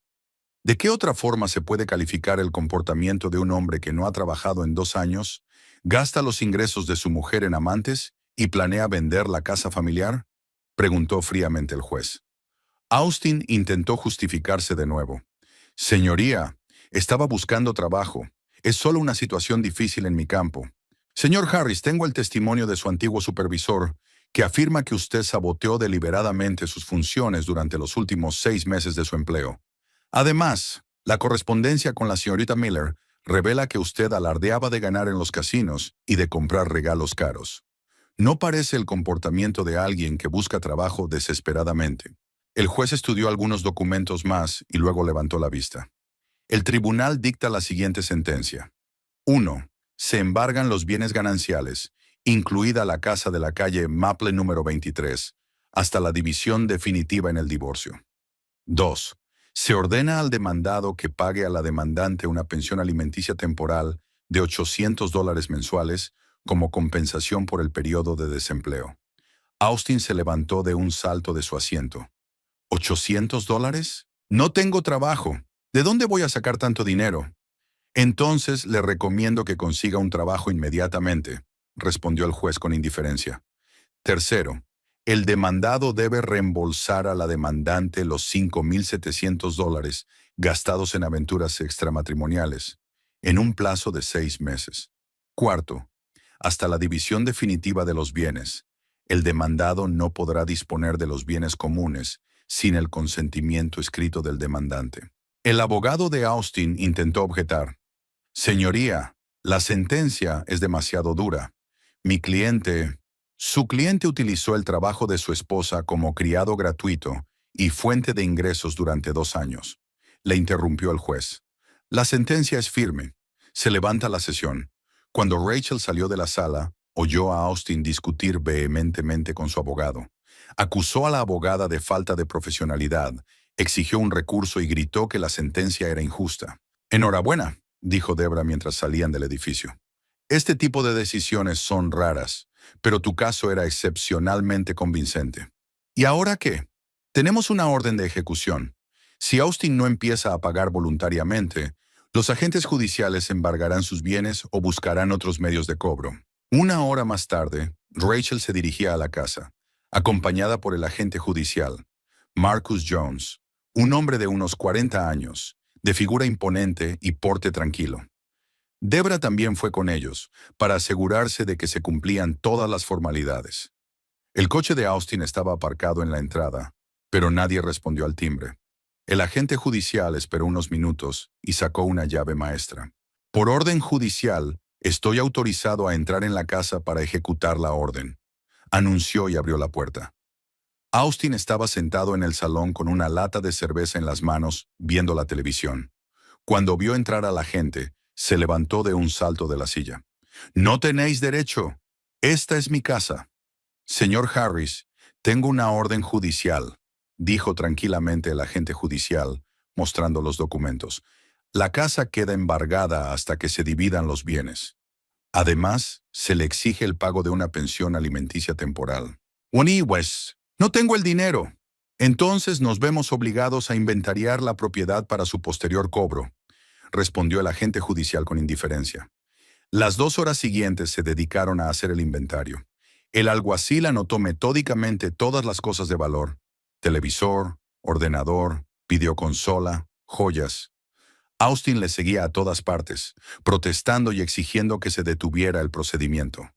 ¿De qué otra forma se puede calificar el comportamiento de un hombre que no ha trabajado en 2 años, gasta los ingresos de su mujer en amantes y planea vender la casa familiar? Preguntó fríamente el juez. Austin intentó justificarse de nuevo. Señoría, estaba buscando trabajo. Es solo una situación difícil en mi campo. Señor Harris, tengo el testimonio de su antiguo supervisor, que afirma que usted saboteó deliberadamente sus funciones durante los últimos 6 meses de su empleo. Además, la correspondencia con la señorita Miller revela que usted alardeaba de ganar en los casinos y de comprar regalos caros. No parece el comportamiento de alguien que busca trabajo desesperadamente. El juez estudió algunos documentos más y luego levantó la vista. El tribunal dicta la siguiente sentencia. 1. Se embargan los bienes gananciales, incluida la casa de la calle Maple número 23, hasta la división definitiva en el divorcio. 2. Se ordena al demandado que pague a la demandante una pensión alimenticia temporal de $800 mensuales como compensación por el periodo de desempleo. Austin se levantó de un salto de su asiento. ¿$800? No tengo trabajo. ¿De dónde voy a sacar tanto dinero? Entonces le recomiendo que consiga un trabajo inmediatamente, respondió el juez con indiferencia. Tercero, el demandado debe reembolsar a la demandante los $5,700 gastados en aventuras extramatrimoniales, en un plazo de 6 meses. Cuarto, hasta la división definitiva de los bienes, el demandado no podrá disponer de los bienes comunes sin el consentimiento escrito del demandante. El abogado de Austin intentó objetar. Señoría, la sentencia es demasiado dura. Su cliente utilizó el trabajo de su esposa como criado gratuito y fuente de ingresos durante 2 años. Le interrumpió el juez. La sentencia es firme. Se levanta la sesión. Cuando Rachel salió de la sala, oyó a Austin discutir vehementemente con su abogado. Acusó a la abogada de falta de profesionalidad, exigió un recurso y gritó que la sentencia era injusta. Enhorabuena, dijo Debra mientras salían del edificio. Este tipo de decisiones son raras, pero tu caso era excepcionalmente convincente. ¿Y ahora qué? Tenemos una orden de ejecución. Si Austin no empieza a pagar voluntariamente, los agentes judiciales embargarán sus bienes o buscarán otros medios de cobro. 1 hora más tarde, Rachel se dirigía a la casa, acompañada por el agente judicial, Marcus Jones, un hombre de unos 40 años, de figura imponente y porte tranquilo. Debra también fue con ellos, para asegurarse de que se cumplían todas las formalidades. El coche de Austin estaba aparcado en la entrada, pero nadie respondió al timbre. El agente judicial esperó unos minutos y sacó una llave maestra. Por orden judicial, estoy autorizado a entrar en la casa para ejecutar la orden, anunció y abrió la puerta. Austin estaba sentado en el salón con una lata de cerveza en las manos, viendo la televisión. Cuando vio entrar a la gente, se levantó de un salto de la silla. «No tenéis derecho. Esta es mi casa». «Señor Harris, tengo una orden judicial», dijo tranquilamente el agente judicial, mostrando los documentos. «La casa queda embargada hasta que se dividan los bienes. Además, se le exige el pago de una pensión alimenticia temporal». «Wes, no tengo el dinero». «Entonces nos vemos obligados a inventariar la propiedad para su posterior cobro», respondió el agente judicial con indiferencia. Las 2 horas siguientes se dedicaron a hacer el inventario. El alguacil anotó metódicamente todas las cosas de valor: televisor, ordenador, videoconsola, joyas. Austin le seguía a todas partes, protestando y exigiendo que se detuviera el procedimiento.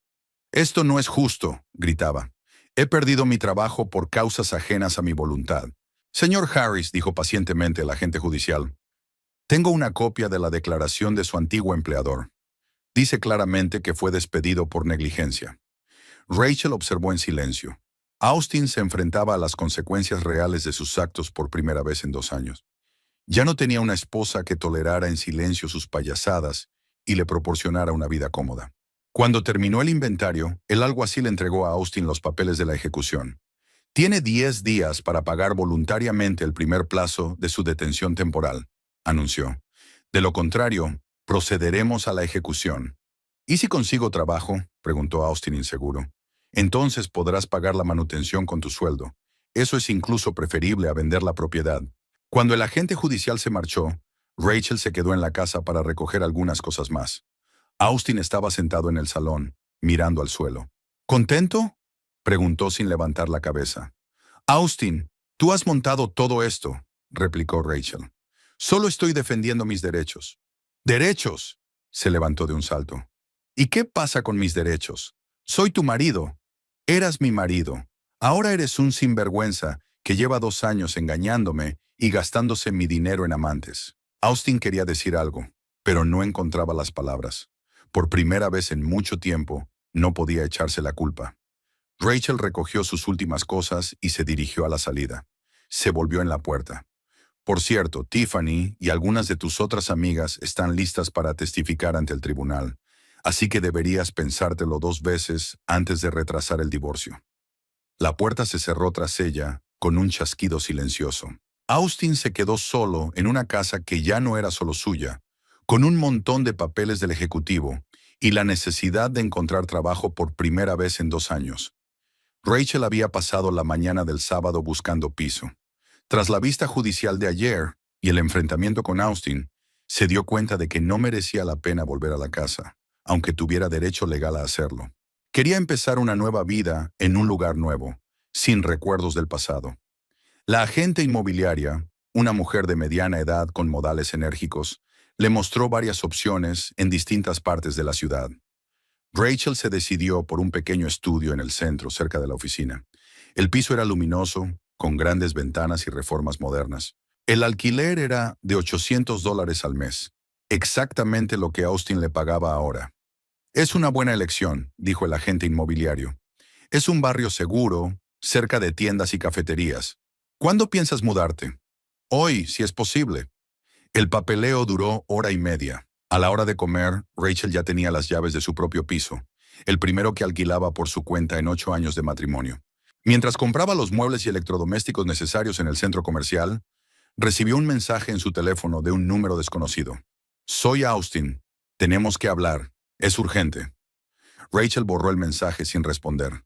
«Esto no es justo», gritaba. «He perdido mi trabajo por causas ajenas a mi voluntad». «Señor Harris», dijo pacientemente el agente judicial, «tengo una copia de la declaración de su antiguo empleador. Dice claramente que fue despedido por negligencia». Rachel observó en silencio. Austin se enfrentaba a las consecuencias reales de sus actos por primera vez en 2 años. Ya no tenía una esposa que tolerara en silencio sus payasadas y le proporcionara una vida cómoda. Cuando terminó el inventario, el alguacil entregó a Austin los papeles de la ejecución. Tiene 10 días para pagar voluntariamente el primer plazo de su detención temporal, anunció. De lo contrario, procederemos a la ejecución. ¿Y si consigo trabajo?, preguntó Austin inseguro. Entonces podrás pagar la manutención con tu sueldo. Eso es incluso preferible a vender la propiedad. Cuando el agente judicial se marchó, Rachel se quedó en la casa para recoger algunas cosas más. Austin estaba sentado en el salón, mirando al suelo. ¿Contento?, preguntó sin levantar la cabeza. Austin, tú has montado todo esto, replicó Rachel. Solo estoy defendiendo mis derechos. ¿Derechos?, se levantó de un salto. ¿Y qué pasa con mis derechos? Soy tu marido. Eras mi marido. Ahora eres un sinvergüenza que lleva 2 años engañándome y gastándose mi dinero en amantes. Austin quería decir algo, pero no encontraba las palabras. Por primera vez en mucho tiempo, no podía echarse la culpa. Rachel recogió sus últimas cosas y se dirigió a la salida. Se volvió en la puerta. Por cierto, Tiffany y algunas de tus otras amigas están listas para testificar ante el tribunal, así que deberías pensártelo 2 veces antes de retrasar el divorcio. La puerta se cerró tras ella con un chasquido silencioso. Austin se quedó solo en una casa que ya no era solo suya, con un montón de papeles del ejecutivo y la necesidad de encontrar trabajo por primera vez en 2 años. Rachel había pasado la mañana del sábado buscando piso. Tras la vista judicial de ayer y el enfrentamiento con Austin, se dio cuenta de que no merecía la pena volver a la casa, aunque tuviera derecho legal a hacerlo. Quería empezar una nueva vida en un lugar nuevo, sin recuerdos del pasado. La agente inmobiliaria, una mujer de mediana edad con modales enérgicos, le mostró varias opciones en distintas partes de la ciudad. Rachel se decidió por un pequeño estudio en el centro, cerca de la oficina. El piso era luminoso, con grandes ventanas y reformas modernas. El alquiler era de $800 al mes, exactamente lo que Austin le pagaba ahora. Es una buena elección, dijo el agente inmobiliario. Es un barrio seguro, cerca de tiendas y cafeterías. ¿Cuándo piensas mudarte? Hoy, si es posible. El papeleo duró 1 hora y media. A la hora de comer, Rachel ya tenía las llaves de su propio piso, el primero que alquilaba por su cuenta en 8 años de matrimonio. Mientras compraba los muebles y electrodomésticos necesarios en el centro comercial, recibió un mensaje en su teléfono de un número desconocido. Soy Austin. Tenemos que hablar. Es urgente. Rachel borró el mensaje sin responder.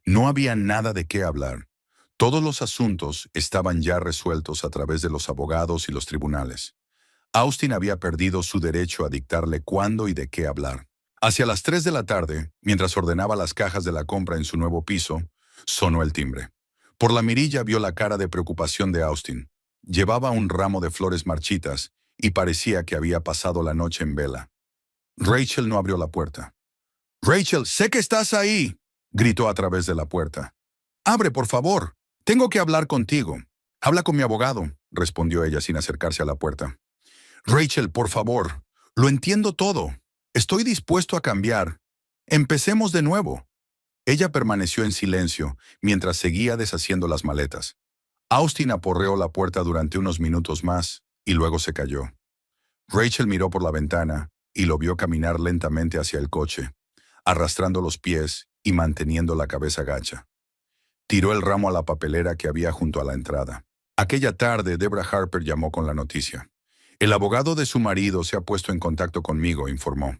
No había nada de qué hablar. Todos los asuntos estaban ya resueltos a través de los abogados y los tribunales. Austin había perdido su derecho a dictarle cuándo y de qué hablar. Hacia las 3 de la tarde, mientras ordenaba las cajas de la compra en su nuevo piso, sonó el timbre. Por la mirilla vio la cara de preocupación de Austin. Llevaba un ramo de flores marchitas y parecía que había pasado la noche en vela. Rachel no abrió la puerta. «Rachel, sé que estás ahí», gritó a través de la puerta. «Abre, por favor. Tengo que hablar contigo». «Habla con mi abogado», respondió ella sin acercarse a la puerta. «Rachel, por favor. Lo entiendo todo. Estoy dispuesto a cambiar. Empecemos de nuevo». Ella permaneció en silencio mientras seguía deshaciendo las maletas. Austin aporreó la puerta durante unos minutos más y luego se calló. Rachel miró por la ventana y lo vio caminar lentamente hacia el coche, arrastrando los pies y manteniendo la cabeza gacha. Tiró el ramo a la papelera que había junto a la entrada. Aquella tarde, Deborah Harper llamó con la noticia. «El abogado de su marido se ha puesto en contacto conmigo», informó.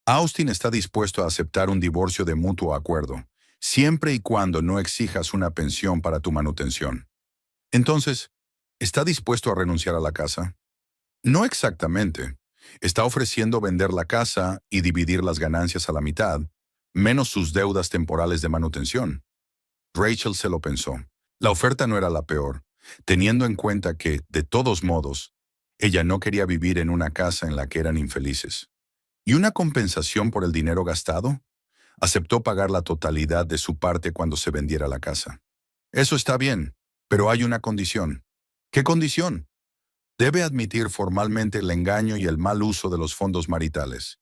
«Austin está dispuesto a aceptar un divorcio de mutuo acuerdo, siempre y cuando no exijas una pensión para tu manutención». Entonces, ¿está dispuesto a renunciar a la casa? No exactamente. Está ofreciendo vender la casa y dividir las ganancias a la mitad, menos sus deudas temporales de manutención. Rachel se lo pensó. La oferta no era la peor, teniendo en cuenta que, de todos modos, ella no quería vivir en una casa en la que eran infelices. ¿Y una compensación por el dinero gastado? Aceptó pagar la totalidad de su parte cuando se vendiera la casa. Eso está bien, pero hay una condición. ¿Qué condición? Debe admitir formalmente el engaño y el mal uso de los fondos maritales.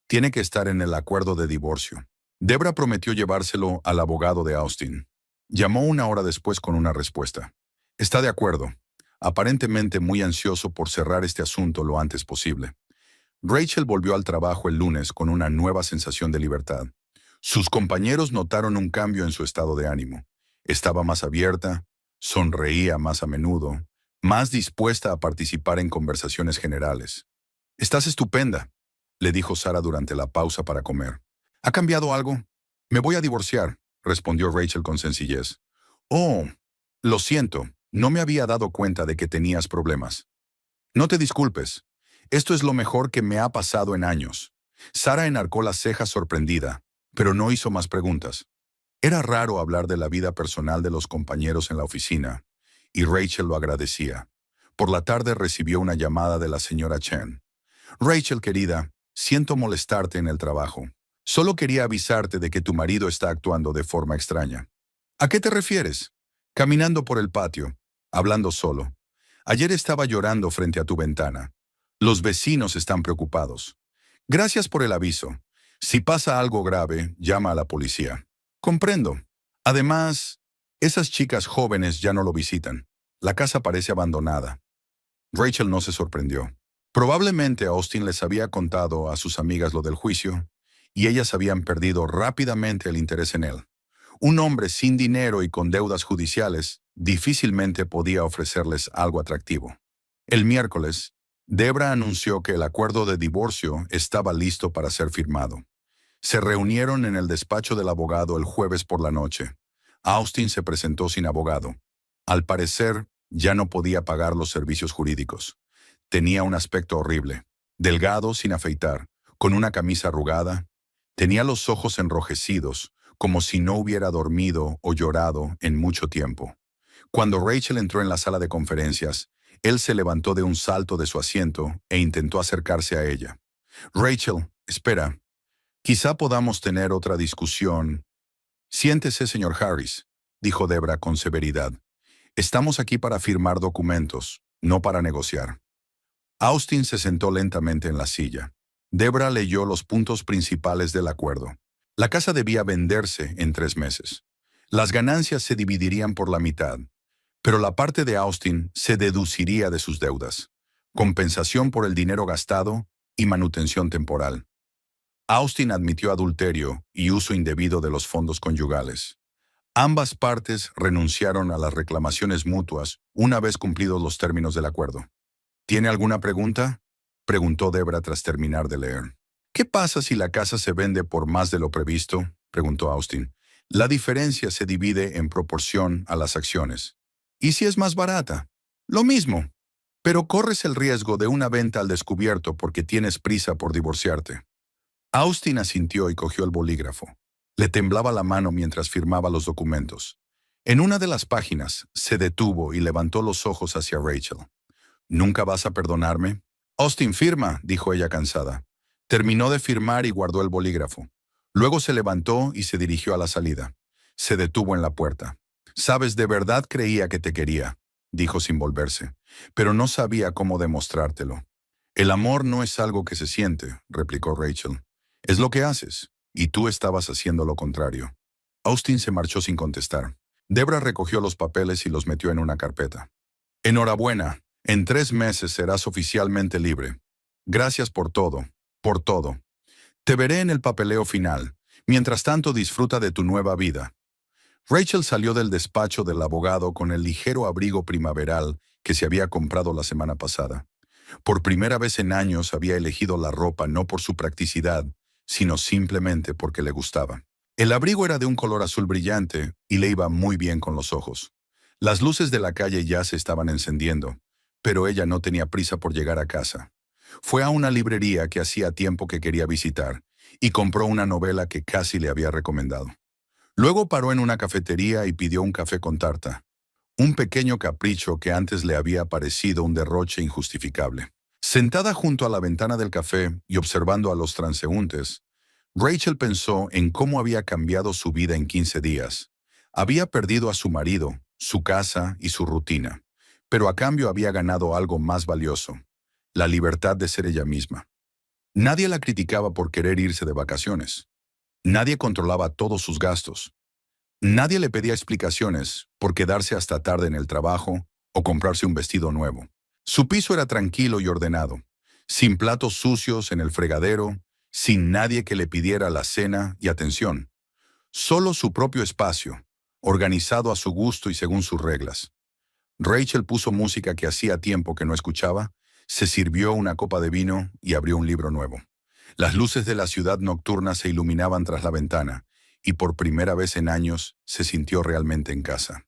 Tiene que estar en el acuerdo de divorcio. Deborah prometió llevárselo al abogado de Austin. Llamó 1 hora después con una respuesta. Está de acuerdo, aparentemente muy ansioso por cerrar este asunto lo antes posible. Rachel volvió al trabajo el lunes con una nueva sensación de libertad. Sus compañeros notaron un cambio en su estado de ánimo. Estaba más abierta, sonreía más a menudo, más dispuesta a participar en conversaciones generales. «Estás estupenda», le dijo Sara durante la pausa para comer. «¿Ha cambiado algo?» «Me voy a divorciar», respondió Rachel con sencillez. «Oh, lo siento, no me había dado cuenta de que tenías problemas». «No te disculpes. Esto es lo mejor que me ha pasado en años». Sara enarcó las cejas sorprendida, pero no hizo más preguntas. Era raro hablar de la vida personal de los compañeros en la oficina, y Rachel lo agradecía. Por la tarde recibió una llamada de la señora Chen. «Rachel, querida, siento molestarte en el trabajo. Solo quería avisarte de que tu marido está actuando de forma extraña». «¿A qué te refieres?» «Caminando por el patio, hablando solo. Ayer estaba llorando frente a tu ventana. Los vecinos están preocupados. Gracias por el aviso. Si pasa algo grave, llama a la policía». «Comprendo. Además, esas chicas jóvenes ya no lo visitan. La casa parece abandonada». Rachel no se sorprendió. Probablemente Austin les había contado a sus amigas lo del juicio, y ellas habían perdido rápidamente el interés en él. Un hombre sin dinero y con deudas judiciales difícilmente podía ofrecerles algo atractivo. El miércoles, Debra anunció que el acuerdo de divorcio estaba listo para ser firmado. Se reunieron en el despacho del abogado el jueves por la noche. Austin se presentó sin abogado. Al parecer, ya no podía pagar los servicios jurídicos. Tenía un aspecto horrible, delgado sin afeitar, con una camisa arrugada. Tenía los ojos enrojecidos, como si no hubiera dormido o llorado en mucho tiempo. Cuando Rachel entró en la sala de conferencias, él se levantó de un salto de su asiento e intentó acercarse a ella. «Rachel, espera. Quizá podamos tener otra discusión». «Siéntese, señor Harris», dijo Debra con severidad. «Estamos aquí para firmar documentos, no para negociar». Austin se sentó lentamente en la silla. Debra leyó los puntos principales del acuerdo. La casa debía venderse en 3 meses. Las ganancias se dividirían por la mitad, pero la parte de Austin se deduciría de sus deudas. Compensación por el dinero gastado y manutención temporal. Austin admitió adulterio y uso indebido de los fondos conyugales. Ambas partes renunciaron a las reclamaciones mutuas una vez cumplidos los términos del acuerdo. «¿Tiene alguna pregunta?», preguntó Debra tras terminar de leer. «¿Qué pasa si la casa se vende por más de lo previsto?», preguntó Austin. «La diferencia se divide en proporción a las acciones». «¿Y si es más barata?». «Lo mismo, pero corres el riesgo de una venta al descubierto porque tienes prisa por divorciarte». Austin asintió y cogió el bolígrafo. Le temblaba la mano mientras firmaba los documentos. En una de las páginas, se detuvo y levantó los ojos hacia Rachel. «¿Nunca vas a perdonarme?» «Austin, firma», dijo ella cansada. Terminó de firmar y guardó el bolígrafo. Luego se levantó y se dirigió a la salida. Se detuvo en la puerta. «Sabes, de verdad creía que te quería», dijo sin volverse, «pero no sabía cómo demostrártelo». «El amor no es algo que se siente», replicó Rachel. «Es lo que haces, y tú estabas haciendo lo contrario». Austin se marchó sin contestar. Debra recogió los papeles y los metió en una carpeta. «Enhorabuena. En 3 meses serás oficialmente libre. Gracias por todo, por todo. Te veré en el papeleo final. Mientras tanto, disfruta de tu nueva vida». Rachel salió del despacho del abogado con el ligero abrigo primaveral que se había comprado la semana pasada. Por primera vez en años había elegido la ropa no por su practicidad, sino simplemente porque le gustaba. El abrigo era de un color azul brillante y le iba muy bien con los ojos. Las luces de la calle ya se estaban encendiendo, pero ella no tenía prisa por llegar a casa. Fue a una librería que hacía tiempo que quería visitar y compró una novela que casi le había recomendado. Luego paró en una cafetería y pidió un café con tarta, un pequeño capricho que antes le había parecido un derroche injustificable. Sentada junto a la ventana del café y observando a los transeúntes, Rachel pensó en cómo había cambiado su vida en 15 días. Había perdido a su marido, su casa y su rutina, pero a cambio había ganado algo más valioso: la libertad de ser ella misma. Nadie la criticaba por querer irse de vacaciones. Nadie controlaba todos sus gastos. Nadie le pedía explicaciones por quedarse hasta tarde en el trabajo o comprarse un vestido nuevo. Su piso era tranquilo y ordenado, sin platos sucios en el fregadero, sin nadie que le pidiera la cena y atención. Solo su propio espacio, organizado a su gusto y según sus reglas. Rachel puso música que hacía tiempo que no escuchaba, se sirvió una copa de vino y abrió un libro nuevo. Las luces de la ciudad nocturna se iluminaban tras la ventana, y por primera vez en años se sintió realmente en casa.